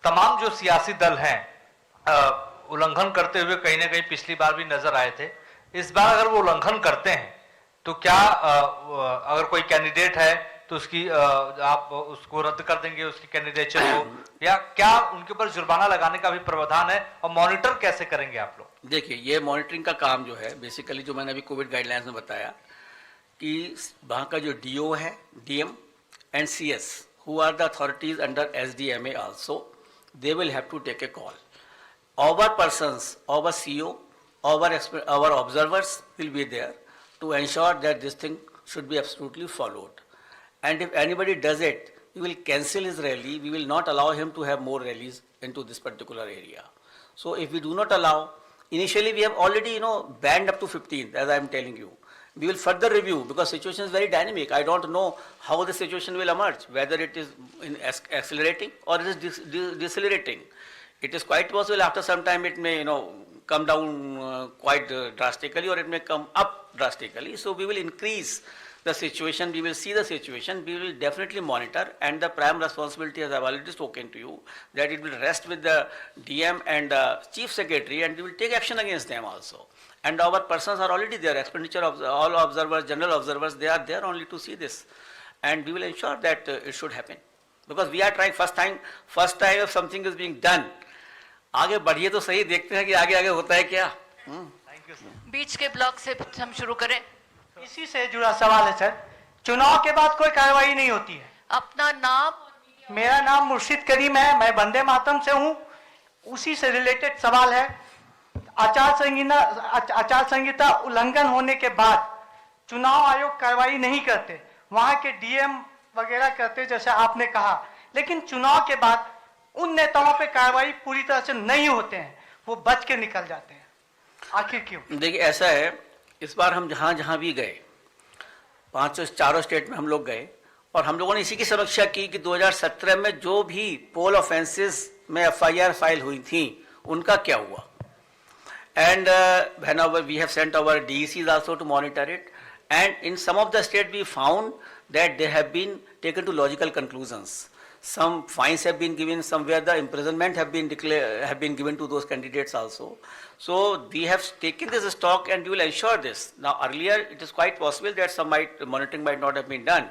तमाम जो सियासी दल हैं उल्लंघन करते हुए कहीं ना कहीं पिछली बार भी नजर आए थे। इस बार अगर वो उल्लंघन करते हैं तो क्या अगर कोई कैंडिडेट है तो उसकी आप उसको रद्द कर देंगे, उसकी कैंडिडेचर को, या क्या उनके ऊपर जुर्माना लगाने का भी प्रावधान है, और मॉनिटर कैसे करेंगे आप लोग? देखिए, ये मॉनिटरिंग का काम जो है, बेसिकली जो मैंने अभी कोविड गाइडलाइंस में बताया कि वहाँ का जो डीओ है, DM and CS, who are the authorities under SDMA also, they will have to take a call. Our persons, our CO, our observers will be there to ensure that this thing should be absolutely followed. And if anybody does it, we will cancel his rally. We will not allow him to have more rallies into this particular area. So if we do not allow, initially we have already, banned up to 15th, as I am telling you. We will further review because situation is very dynamic. I don't know how the situation will emerge, whether it is accelerating or it is decelerating. It is quite possible after some time it may, come down quite drastically, or it may come up drastically. So we will increase the situation, we will see the situation, we will definitely monitor, and the prime responsibility, as I have already spoken to you, that it will rest with the DM and the Chief Secretary, and we will take action against them also. And our persons are already there, expenditure of all observers, general observers, they are there only to see this. And we will ensure that it should happen. Because we are trying first time if something is being done, आगे बढ़िए तो सही, देखते हैं कि आगे आगे होता है क्या। Thank you sir. बीच के ब्लॉक से हम शुरू करें। इसी से जुड़ा सवाल है सर, चुनाव के बाद कोई कार्रवाई नहीं होती है। अपना नाम? मेरा नाम मुर्शिद करीम है, मैं वंदे मातरम से हूँ। उसी से रिलेटेड सवाल है, आचार संहिता उल्लंघन होने के बाद चुनाव आयोग कार्रवाई नहीं करते, वहां के डीएम वगैरह करते जैसे आपने कहा, लेकिन चुनाव के बाद उन नेताओं पे कार्रवाई पूरी तरह से नहीं होते हैं, वो बच के निकल जाते हैं, आखिर क्यों? देखिए ऐसा है, इस बार हम जहाँ जहाँ भी गए, 4 स्टेट में हम लोग गए, और हम लोगों ने इसी की समीक्षा की कि 2017 में जो भी पोल ऑफेंसेस में एफआईआर फाइल हुई थी उनका क्या हुआ. And whenever we have sent our DECs also to monitor it, and in some of the states we found that they have been taken to logical conclusions. Some fines have been given, somewhere the imprisonment have been given to those candidates also. So we have taken this stock and we will ensure this. Now earlier it is quite possible that some monitoring might not have been done,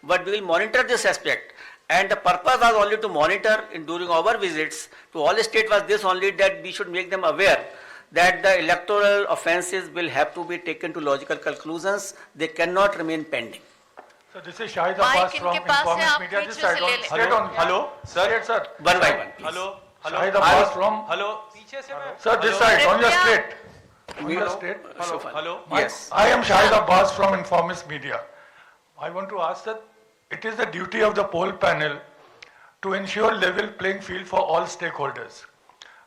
but we will monitor this aspect. And the purpose was only to monitor during our visits to all the states was this only, that we should make them aware that the electoral offences will have to be taken to logical conclusions. They cannot remain pending. So this is Shahid Mike, Abbas from इनके पास है, Informist आप Media. Beach This में side से on, ले लें। straight on. Hello, sir. Straight, sir. One by one, please. Hello, hello. Shahid Abbas from. Hello. Sir, this side on your Ripya. straight. On your straight. Hello. Yes. I am Shahid Abbas from Informist Media. I want to ask that it is the duty of the poll panel to ensure level playing field for all stakeholders.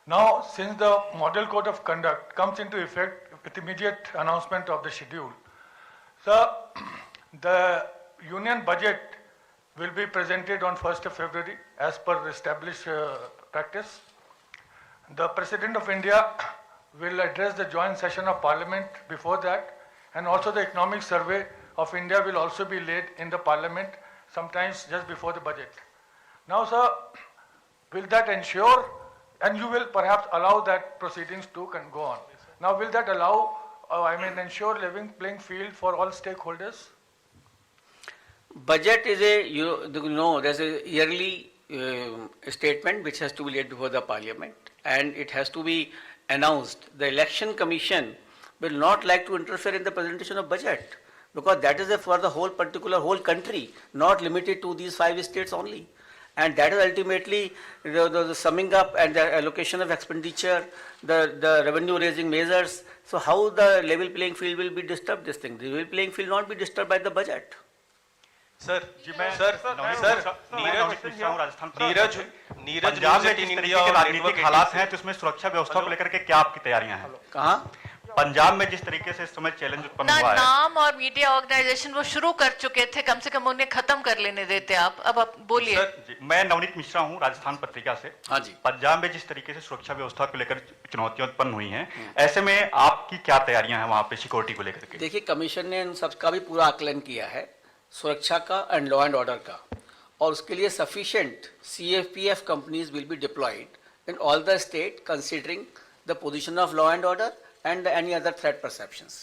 Now, since the Model Code of Conduct comes into effect with immediate announcement of the schedule, so the union budget will be presented on 1st of February as per established practice. The President of India will address the joint session of Parliament before that, and also the economic survey of India will also be laid in the Parliament sometimes just before the budget. Now, sir, will that ensure, and you will perhaps allow that proceedings to can go on. Now, will that allow, ensure level playing field for all stakeholders? Budget is there's a yearly statement which has to be laid before the Parliament, and it has to be announced. The Election Commission will not like to interfere in the presentation of budget, because that is for the whole country, not limited to these 5 states only. And that is ultimately the summing up and the allocation of expenditure, the revenue raising measures. So how the level playing field will be disturbed, this thing? The level playing field not be disturbed by the budget. Sir Neeraj news 18 India और राजनीतिक हालात हैं, तो इसमें सुरक्षा व्यवस्था को लेकर के क्या आपकी तैयारियां हैं? कहाँ? पंजाब में जिस तरीके से इस समय चैलेंज उत्पन्न हुआ है, नाम और मीडिया ऑर्गेनाइजेशन वो शुरू कर चुके थे, कम से कम उन्हें खत्म कर लेने देते आप। अब आप बोलिए। सर, मैं नवनीत मिश्रा हूं, राजस्थान पत्रिका से। हाँ जी। पंजाब में जिस तरीके से सुरक्षा व्यवस्था को लेकर चुनौतियां उत्पन्न हुई हैं, ऐसे में आपकी क्या तैयारियां हैं वहां पे सिक्योरिटी को लेकर के? देखिए, कमीशन ने इन सबका भी पूरा आकलन किया है, सुरक्षा का एंड लॉ एंड ऑर्डर का, और उसके लिए sufficient CFPF companies will be diploid in all the state considering the position of law and order and any other threat perceptions.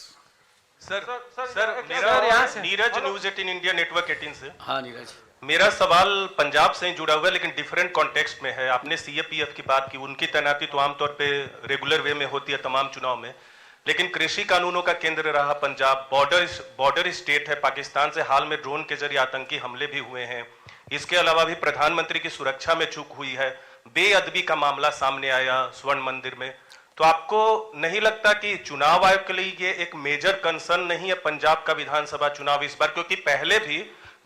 Sir मेरा नीरज न्यूज़ 18 इंडिया नेटवर्क 18 से। हाँ नीरज, मेरा सवाल पंजाब से ही जुड़ा हुआ है, लेकिन डिफरेंट कॉन्टेक्स्ट में है। आपने CFPF की बात की, उनकी तैनाती तो आमतौर पे रेगुलर वे में होती है तमाम चुनाव में, लेकिन कृषि कानूनों का केंद्र रहा पंजाब, बॉर्डर स्टेट है पाकिस्तान से। हाल में ड्रोन के जरिए आतंकी हमले भी हुए हैं। इसके अलावा भी प्रधानमंत्री की सुरक्षा में चूक हुई है, बेअदबी का मामला सामने आया स्वर्ण मंदिर में। तो आपको नहीं लगता कि चुनाव आयोग के लिए ये एक मेजर कंसर्न नहीं है पंजाब का विधानसभा चुनाव इस बार? क्योंकि पहले भी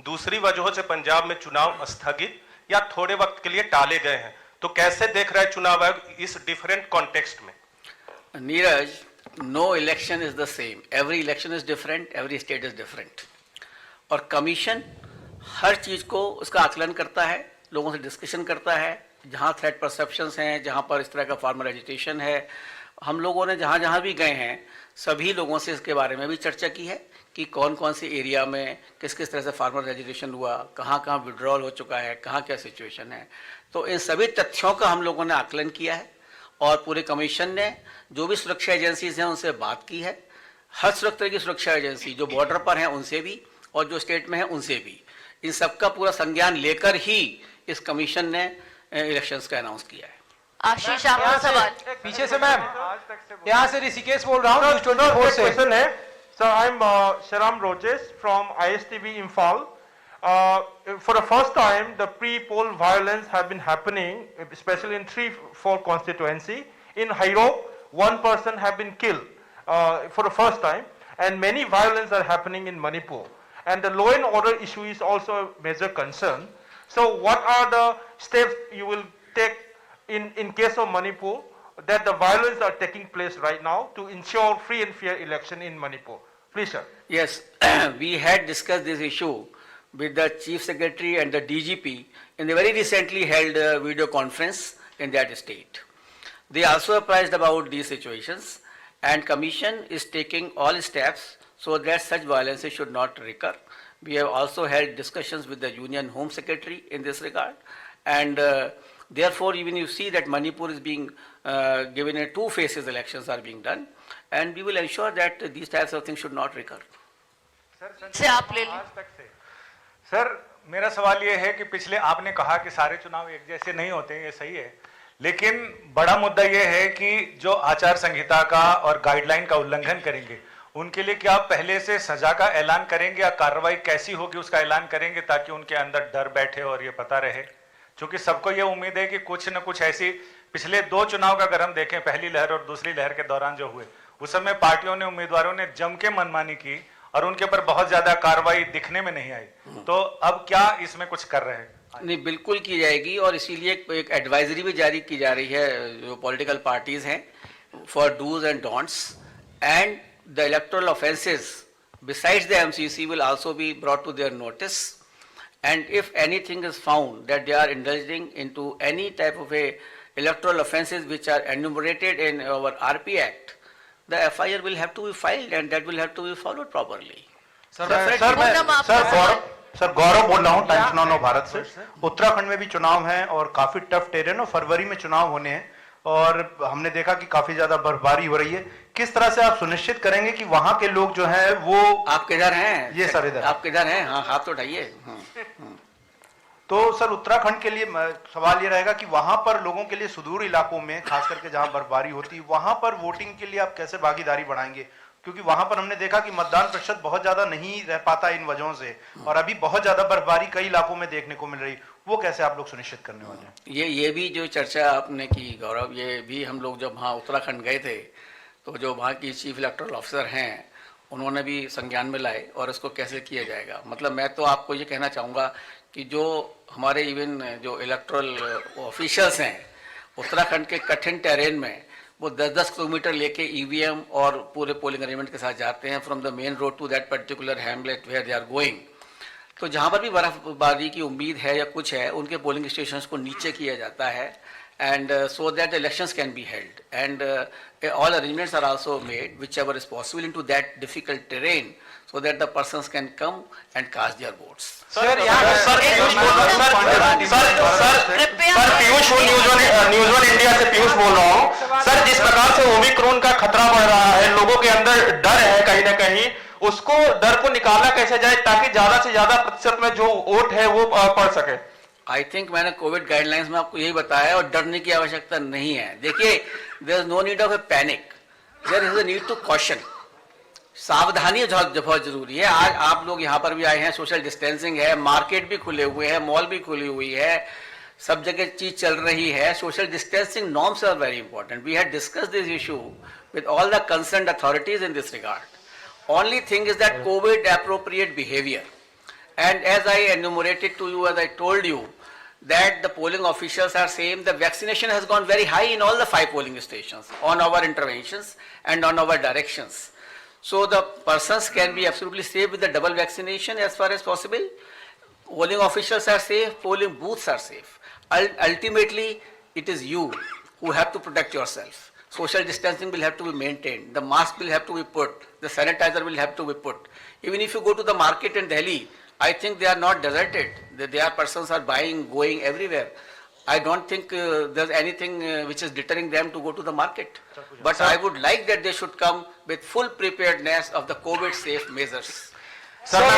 दूसरी वजहों से पंजाब में चुनाव स्थगित या थोड़े वक्त के लिए टाले गए हैं। तो कैसे देख रहा है चुनाव आयोग इस डिफरेंट कॉन्टेक्स्ट में? Neeraj, no election is the same, every election is different, every state is different, और कमीशन हर चीज को उसका आकलन करता है, लोगों से डिस्कशन करता है। जहाँ थ्रेट परसेप्शंस हैं, जहाँ पर इस तरह का फार्मर एजिटेशन है, हम लोगों ने जहाँ जहाँ भी गए हैं सभी लोगों से इसके बारे में भी चर्चा की है कि कौन कौन से एरिया में किस किस तरह से फार्मर एजिटेशन हुआ, कहाँ कहाँ विड्रॉल हो चुका है, कहाँ क्या सिचुएशन है। तो इन सभी तथ्यों का हम लोगों ने आकलन किया है, और पूरे कमीशन ने जो भी सुरक्षा एजेंसीज हैं उनसे बात की है। हर तरह की सुरक्षा एजेंसी जो बॉर्डर पर हैं उनसे भी, और जो स्टेट में है उनसे भी, इन सबका पूरा संज्ञान लेकर ही इस कमीशन ने इलेक्शंस का अनाउंस किया है। आशीष, आपका सवाल। पीछे से मैम, यहाँ से ऋषिकेश बोल रहा हूँ, न्यूज़ 24 से। क्वेश्चन है सर, आई एम शराम रोजेस from ISTV Imphal. For the first time, the pre-poll violence have been happening, especially in 3-4 constituency. In Hairok, 1 person have been killed for the first time, and many violence are happening in Manipur. and the law and order issue is also a major concern. So what are the steps you will take in case of Manipur that the violence are taking place right now to ensure free and fair election in Manipur? Please, sir. Yes, we had discussed this issue with the Chief Secretary and the DGP in the very recently held video conference in that state. They also apprised about these situations, and Commission is taking all steps so that such violences should not recur. We have also held discussions with the Union Home Secretary in this regard, and therefore even you see that Manipur is being given a 2 phases elections are being done, and we will ensure that these types of things should not recur. से आप ले लें। Sir मेरा सवाल ये है कि पिछले आपने कहा कि सारे चुनाव एक जैसे नहीं होते हैं, ये सही है, लेकिन बड़ा मुद्दा ये है कि जो आचार संहिता का और गाइडलाइन का उल्लंघन करेंगे उनके लिए क्या आप पहले से सजा का ऐलान करेंगे या कार्रवाई कैसी होगी उसका ऐलान करेंगे ताकि उनके अंदर डर बैठे और ये पता रहे? क्योंकि सबको ये उम्मीद है कि कुछ न कुछ ऐसी पिछले 2 चुनाव का अगर हम देखें, पहली लहर और दूसरी लहर के दौरान जो हुए, उस समय पार्टियों ने, उम्मीदवारों ने जम के मनमानी की और उनके ऊपर बहुत ज्यादा कार्रवाई दिखने में नहीं आई। तो अब क्या इसमें कुछ कर रहे हैं? नहीं, बिल्कुल की जाएगी, और इसीलिए एक एडवाइजरी भी जारी की जा रही है जो पॉलिटिकल पार्टीज हैं for dos and don'ts, and the electoral offences besides the MCC will also be brought to their notice, and if anything is found that they are indulging into any type of a electoral offences which are enumerated in our RP Act, the FIR will have to be filed and that will have to be followed properly. Sir Gaurav बोल रहा हूँ times now नौ भारत से। उत्तराखंड में भी चुनाव हैं और काफी टफ टेरेन और फरवरी में चुनाव होने हैं और हमने देखा कि काफी ज्यादा बर्फबारी हो रही है। किस तरह से आप सुनिश्चित करेंगे कि वहां के लोग जो हैं वो आप किधर हैं? ये सर इधर आप किधर हैं? हाँ, हाथ तो उठाइए। तो सर उत्तराखंड के लिए सवाल ये रहेगा कि वहां पर लोगों के लिए सुदूर इलाकों में खास करके जहां बर्फबारी होती है वहां पर वोटिंग के लिए आप कैसे भागीदारी बढ़ाएंगे? क्योंकि वहां पर हमने देखा कि मतदान प्रतिशत बहुत ज्यादा नहीं रह पाता इन वजहों से और अभी बहुत ज्यादा बर्फबारी कई इलाकों में देखने को मिल रही, वो कैसे आप लोग सुनिश्चित करने वाले हैं? ये भी जो चर्चा आपने की गौरव, ये भी हम लोग जब वहाँ उत्तराखंड गए थे तो जो वहाँ की चीफ इलेक्टोरल ऑफिसर हैं उन्होंने भी संज्ञान में लाए और इसको कैसे किया जाएगा। मतलब मैं तो आपको ये कहना चाहूँगा कि जो हमारे इवन जो इलेक्टोरल ऑफिशियल्स हैं उत्तराखंड के कठिन टेरेन में वो 10-10 किलोमीटर लेके ईवीएम और पूरे पोलिंग अरेंजमेंट के साथ जाते हैं from the main road to that particular hamlet where they are going. तो जहाँ पर भी बर्फबारी की उम्मीद है या कुछ है उनके पोलिंग स्टेशंस को नीचे किया जाता है and so that the elections can be held, and all arrangements are also made whichever is possible into that difficult terrain so that the persons can come and cast their votes. Sir Piyush news one India से पीयूष बोल रहा हूँ। Sir जिस प्रकार से Omicron का खतरा बढ़ रहा है, लोगों के अंदर डर है कहीं ना कहीं, उसको डर को निकालना कैसे जाए ताकि ज्यादा से ज्यादा प्रतिशत में जो वोट है वो पड़ सके? आई थिंक मैंने कोविड गाइडलाइंस में आपको यही बताया और डरने की आवश्यकता नहीं है। देखिए, there is no need of a panic, there is a need to caution. सावधानी बहुत जरूरी है। आज आप लोग यहाँ पर भी आए हैं, सोशल डिस्टेंसिंग है, मार्केट भी खुले हुए हैं, मॉल भी खुली हुई है, सब जगह चीज चल रही है। Social distancing norms are very important. We had discussed this issue with all the concerned authorities in this regard. Only thing is that covid appropriate behavior, and as I enumerated to you, as I told you, that the polling officials are saying the vaccination has gone very high in all the 5 polling stations on our interventions and on our directions. So the persons can be absolutely safe with the double vaccination as far as possible. Polling officials are safe, polling booths are safe. Ultimately, it is you who have to protect yourself. Social distancing will have to be maintained. The mask will have to be put. The sanitizer will have to be put. Even if you go to the market in Delhi, I think they are not deserted. Their persons are buying, going everywhere. I don't think there's anything which is deterring them to go to the market. But I would like that they should come with full preparedness of the COVID safe measures. Sir मैं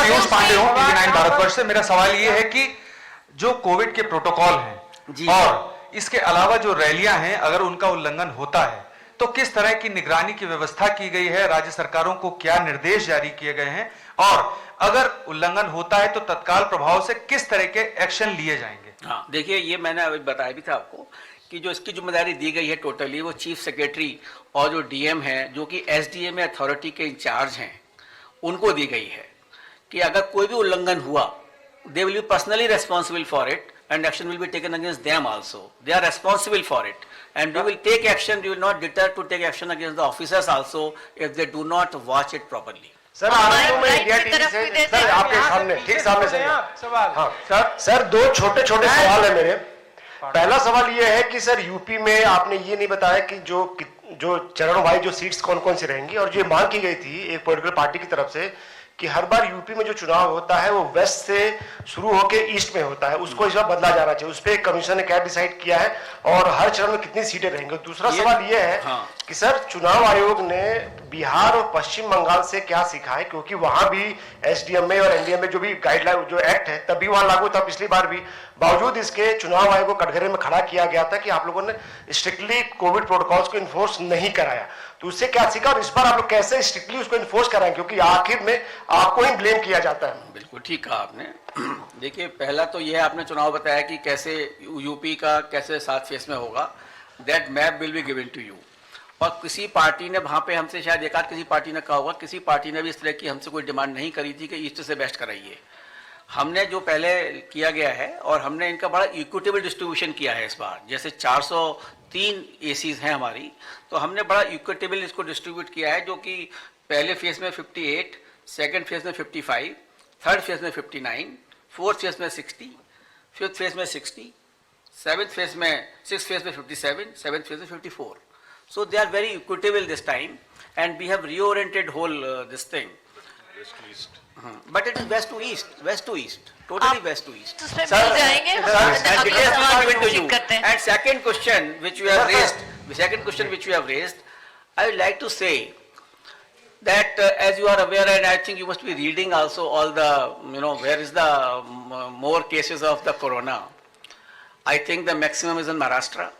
पीयूष पांडे हूँ TV9 Bharatvarsh से। मेरा सवाल ये है कि जो Covid के प्रोटोकॉल हैं और इसके अलावा जो रैलियां हैं, अगर उनका उल्लंघन होता है तो किस तरह की निगरानी की व्यवस्था की गई है? राज्य सरकारों को क्या निर्देश जारी किए गए हैं? और अगर उल्लंघन होता है तो तत्काल प्रभाव से किस तरह के एक्शन लिए जाएंगे? हाँ, देखिए, ये मैंने अभी बताया भी था आपको कि जो इसकी जिम्मेदारी दी गई है टोटली वो चीफ सेक्रेटरी और जो डीएम है जो कि एसडीएम अथॉरिटी के इंचार्ज हैं, उनको दी गई है कि अगर कोई भी उल्लंघन हुआ, they will be personally responsible for it and action will be taken against them also. They are responsible for it and we will take action. We will not deter to take action against the officers also if they do not watch it properly. Sir Anand में India TV से sir आपके सामने ठीक सामने से सवाल। हाँ sir दो छोटे छोटे सवाल है मेरे। पहला सवाल ये है कि सर यूपी में आपने ये नहीं बताया कि जो चरणों भाई जो सीट्स कौन कौन सी रहेंगी, और जो मांग की गई थी एक पॉलिटिकल पार्टी की तरफ से कि हर बार यूपी में जो चुनाव होता है वो वेस्ट से शुरू होकर ईस्ट में होता है, उसको इस बार बदला जाना चाहिए। उस पर कमीशन ने क्या डिसाइड किया है और हर चरण में कितनी सीटें रहेंगी? दूसरा सवाल ये है कि सर चुनाव आयोग ने बिहार और पश्चिम बंगाल से क्या सीखा है, क्योंकि वहां भी एसडीएमए और एनडीएमए जो भी गाइडलाइन जो एक्ट है तभी वहां लागू था पिछली बार भी, बावजूद इसके चुनाव आयोग को कटघरे में खड़ा किया गया था कि आप लोगों ने स्ट्रिक्टली कोविड प्रोटोकॉल्स को इन्फोर्स नहीं कराया। तो उससे क्या सीखा और इस बार आप लोग कैसे स्ट्रिक्टली उसको इन्फोर्स कराएं, क्योंकि आखिर में आपको ही ब्लेम किया जाता है। बिल्कुल ठीक कहा आपने। देखिए पहला तो यह आपने चुनाव बताया कि कैसे यूपी का कैसे 7 फेज में होगा, that map will be given to you. और किसी पार्टी ने वहां पे हमसे शायद एक आध किसी पार्टी ने कहा होगा, किसी पार्टी ने भी इस तरह की हमसे कोई डिमांड नहीं करी थी कि ईस्ट से बेस्ट कराइए। हमने जो पहले किया गया है और हमने इनका बड़ा इक्विटेबल डिस्ट्रीब्यूशन किया है इस बार, जैसे 403 एसीज हैं हमारी, तो हमने बड़ा इक्विटेबल इसको डिस्ट्रीब्यूट किया है, जो कि पहले फेज में 58, सेकेंड फेज में 55, थर्ड फेज में 59, फोर्थ फेज में 60, फिफ्थ फेज में 60, सिक्स्थ फेज में 57, सेवेंथ फेज में 54. So they are very equitable this time, and we have reoriented whole this thing. West to east. But it is west to east, totally west to east. उसमें मिल जाएंगे, And अगला details will सवाल be given to you. करते हैं। And second question which you have raised, I would like to say that as you are aware, and I think you must be reading also all the, where is the more cases of the corona. I think the maximum is in Maharashtra,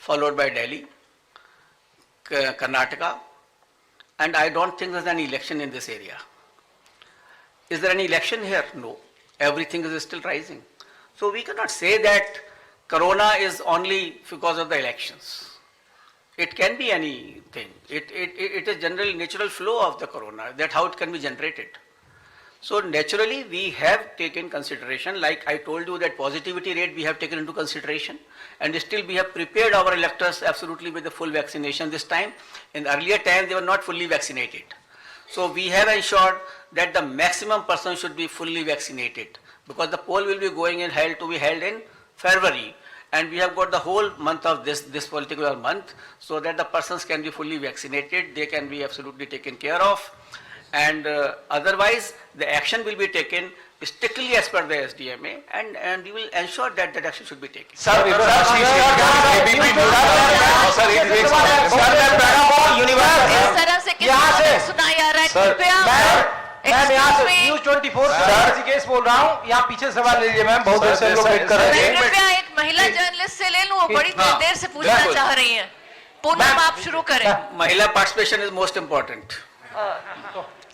followed by Delhi, Karnataka, and I don't think there's any election in this area. Is there any election here? No. Everything is still rising. So we cannot say that corona is only because of the elections. It can be anything. It is generally natural flow of the corona, that's how it can be generated. So naturally we have taken consideration, like I told you that positivity rate we have taken into consideration, and still we have prepared our electors absolutely with the full vaccination this time. In earlier time they were not fully vaccinated. So we have ensured that the maximum person should be fully vaccinated, because the poll will be held in February, and we have got the whole month of this particular month, so that the persons can be fully vaccinated, they can be absolutely taken care of, and otherwise the action will be taken strictly as per the SDMA, and we will ensure that that action should be taken. इस तरह से किसी सुनाई आ रहा है, कृपया मैं यहाँ से न्यूज 24 से केस बोल रहा हूँ, यहाँ पीछे सवाल ले लीजिए मैम, बहुत देर से लोग वेट कर रहे हैं। कृपया एक महिला जर्नलिस्ट से ले लूं, वो बड़ी देर से पूछना चाह रही हैं। पूनम आप शुरू करें। महिला participation is most important.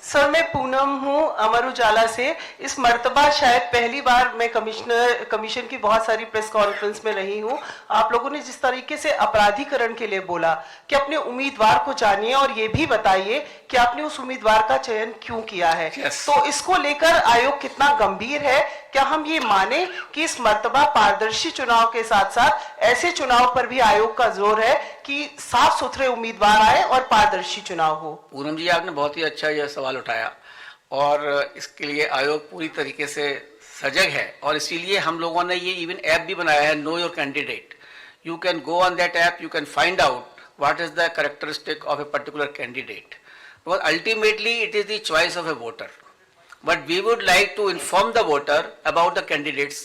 Sir मैं पूनम हूँ अमर उजाला से। इस मर्तबा शायद पहली बार मैं कमीशन की बहुत सारी प्रेस कॉन्फ्रेंस में रही हूँ। आप लोगों ने जिस तरीके से अपराधीकरण के लिए बोला कि अपने उम्मीदवार को जानिए और ये भी बताइए कि आपने उस उम्मीदवार का चयन क्यों किया है। तो इसको लेकर आयोग कितना गंभीर है? क्या हम ये माने कि इस मर्तबा पारदर्शी चुनाव के साथ साथ ऐसे चुनाव पर भी आयोग का जोर है कि साफ सुथरे उम्मीदवार आए और पारदर्शी चुनाव हो? पूनम जी आपने बहुत ही अच्छा यह सवाल उठाया, और इसके लिए आयोग पूरी तरीके से सजग है, और इसीलिए हम लोगों ने ये इवन ऐप भी बनाया है, know your candidate. You can go on that app, you can find out what is the characteristic of a particular candidate, because ultimately it is the choice of A voter, but we would like to inform the voter about the candidates,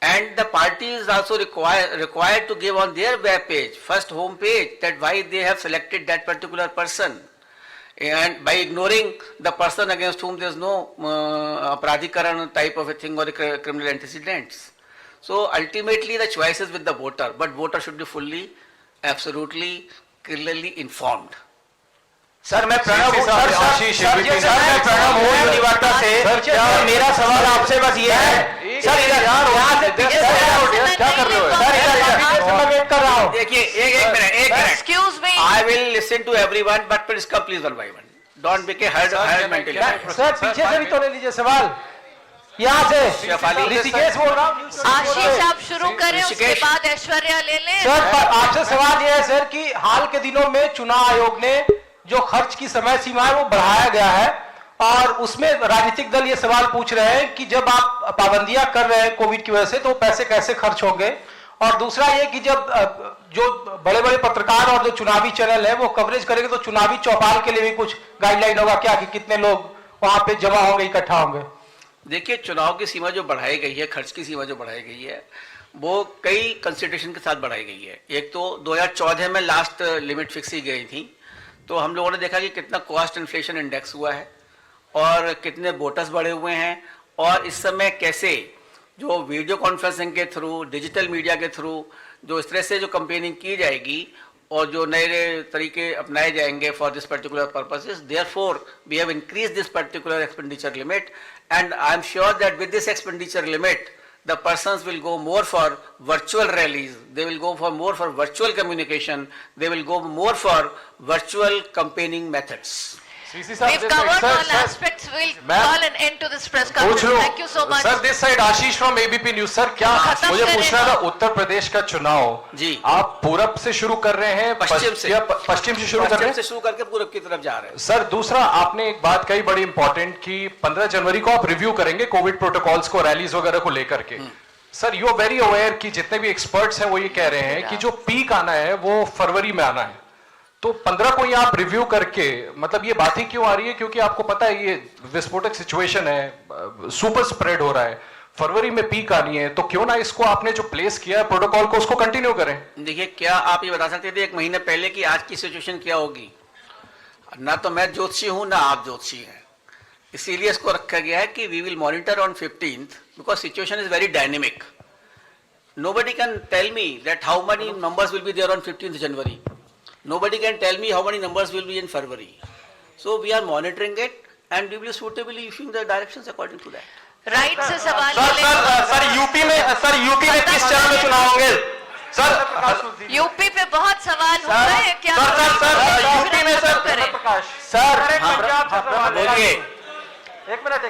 and the party is also required to give on their web page, first home page, that why they have selected that particular person, and by ignoring the person against whom there is no aparadhikaran type of a thing or a criminal antecedents. So ultimately the choice is with the voter, but voter should be fully, absolutely, clearly informed. Sir मैं प्रणव हूँ university से। मेरा सवाल आपसे बस ये है sir, यहाँ से पीछे क्या कर रहे हो सर? मैं वेट कर रहा हूँ। देखिए एक minute, Excuse me. I will listen to everyone, but please come, please one by one. Don't make a herd mentality. Sir पीछे से भी तो ले लीजिए सवाल, यहाँ से ऋषिकेश बोल रहा हूँ। आशीष आप शुरू करें, उसके बाद ऐश्वर्या ले लें। सर आपसे सवाल यह है सर कि हाल के दिनों में चुनाव आयोग ने जो खर्च की समय सीमा है वो बढ़ाया गया है, और उसमें राजनीतिक दल ये सवाल पूछ रहे हैं कि जब आप पाबंदियां कर रहे हैं कोविड की वजह से, तो पैसे कैसे खर्च होंगे। और दूसरा ये कि जब जो बड़े बड़े पत्रकार और जो चुनावी चैनल है वो कवरेज करेंगे, तो चुनावी चौपाल के लिए भी कुछ गाइडलाइन होगा क्या, कि कितने लोग वहां पे जमा होंगे, इकट्ठा होंगे। देखिए, चुनाव की सीमा जो बढ़ाई गई है, खर्च की सीमा जो बढ़ाई गई है, वो कई कंसिडरेशन के साथ बढ़ाई गई है। एक तो 2014 में लास्ट लिमिट फिक्स ही गई थी, तो हम लोगों ने देखा कि कितना कॉस्ट इन्फ्लेशन इंडेक्स हुआ है और कितने वोटर्स बढ़े हुए हैं, और इस समय कैसे जो वीडियो कॉन्फ्रेंसिंग के थ्रू, डिजिटल मीडिया के थ्रू जो इस तरह से जो कंपेनिंग की जाएगी और जो नए तरीके अपनाए जाएंगे for this particular purposes, therefore we have increase this particular expenditure limit, and I am sure that with this expenditure limit the persons will go more for virtual rallies, they will go for more for virtual communication, they will go more for virtual campaigning methods. We've covered all aspects. We'll call an end to this press conference. Thank you so much. Sir this side Ashish from ABP news. Sir क्या मुझे पूछना था, उत्तर प्रदेश का चुनाव जी आप पूरब से शुरू कर रहे हैं, पश्चिम से शुरू कर रहे हैं, से शुरू करके पूरब की तरफ जा रहे हैं। सर दूसरा आपने एक बात कही बड़ी इंपॉर्टेंट कि 15 जनवरी को आप रिव्यू करेंगे कोविड प्रोटोकॉल्स को, रैलीज वगैरह को लेकर के। Sir you are very aware कि जितने भी एक्सपर्ट्स हैं वो ये कह रहे हैं कि जो पीक आना है वो फरवरी में आना है, तो 15 को ही आप रिव्यू करके, मतलब ये बात ही क्यों आ रही है, क्योंकि आपको पता है ये विस्फोटक सिचुएशन है, सुपर स्प्रेड हो रहा है, फरवरी में पीक आनी है, तो क्यों ना इसको आपने जो प्लेस किया है प्रोटोकॉल को उसको कंटिन्यू करें। देखिए, क्या आप ये बता सकते थे 1 महीने पहले कि आज की सिचुएशन क्या होगी? ना तो मैं ज्योतिषी हूं ना आप ज्योतिषी हैं, इसीलिए इसको रखा गया है कि we will monitor on 15th because situation is very dynamic. Nobody can tell me that how many numbers will be there on 15th January. Nobody can tell me how many numbers will be in February. So we are monitoring it and we will suitably issuing the directions according to that. Right से सवाल sir UP में किस चरण में चुनाव होंगे? Sir UP पे बहुत सवाल हो रहे हैं क्या? सर यूपी में सर बोलिए. एक मिनट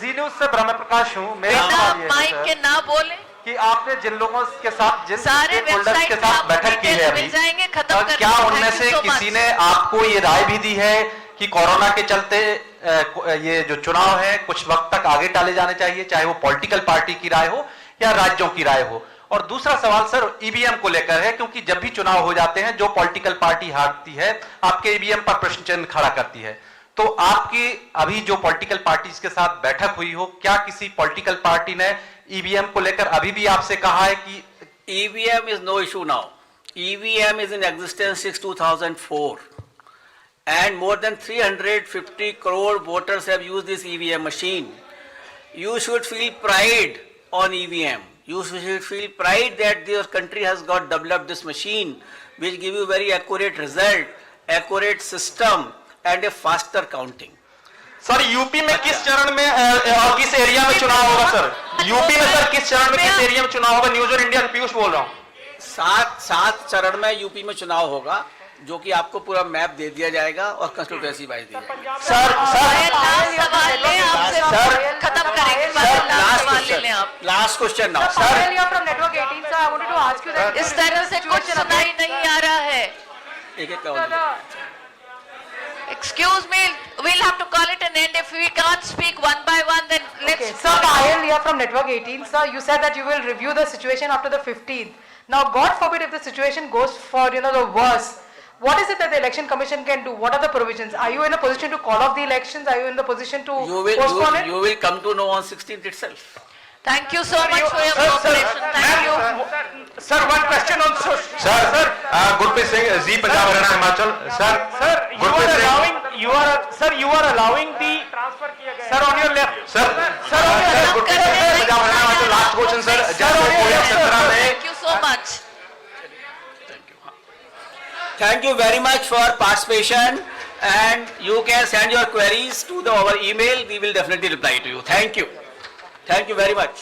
जीन्यूज से ब्रह्म प्रकाश हूँ. मेरा सवाल ये माइक के ना बोले कि आपने जिन लोगों के साथ, जिन सारे स्टेकहोल्डर्स के साथ बैठक की है मिल जाएंगे, खत्म कर क्या उनमें से किसी ने आपको ये राय भी दी है कि कोरोना के चलते ये जो चुनाव है कुछ वक्त तक आगे टाले जाने चाहिए, चाहे वो पॉलिटिकल पार्टी की राय हो या राज्यों की राय हो? और दूसरा सवाल सर ईवीएम को लेकर है, क्योंकि जब भी चुनाव हो जाते हैं जो पॉलिटिकल पार्टी हारती है आपके ईवीएम पर प्रश्न चिन्ह खड़ा करती है, तो आपकी अभी जो पॉलिटिकल पार्टीज के साथ बैठक हुई हो, क्या किसी पॉलिटिकल पार्टी ने ईवीएम को लेकर अभी भी आपसे कहा है कि EVM is no issue now. EVM is in existence since 2004 and more than 350 crore voters have used this EVM machine. You should feel pride on EVM. You should feel pride that your country has got developed this machine which give you very accurate result, accurate system and a faster counting. Sir UP में किस चरण में और किस area में चुनाव होगा? Sir UP में सर किस चरण में किस एरिया में चुनाव होगा? न्यूज और इंडिया से पीयूष बोल रहा हूँ. 7 चरण में यूपी में चुनाव होगा, जो कि आपको पूरा मैप दे दिया जाएगा और कंस्टिट्यूएंसी वाइज दी जाएगी. सर खत्म करेंगे. Last question now. इस तरह से कुछ सुनाई नहीं आ रहा है. एक Excuse me, we'll have to call it an end. If we can't speak one by one, then let's... Okay. Sir, Payal here from Network 18. Sir, you said that you will review the situation after the 15th. Now, God forbid if the situation goes for, the worse. What is it that the election commission can do? What are the provisions? Are you in a position to call off the elections? Are you in the position to postpone it? You will come to know on 16th itself. Thank you so much for your cooperation. Thank you. Sir, one question on Sir, Gurpreet Singh, Z Punjab Haryana Himachal. Sir, you are allowing the transfer kiya gaya. Sir, on your left. Sir, Gurpreet Singh, Punjab Haryana Himachal. Last question, sir. Thank you so much. Thank you very much for participation, and you can send your queries to our email. We will definitely reply to you. Thank you. Thank you very much.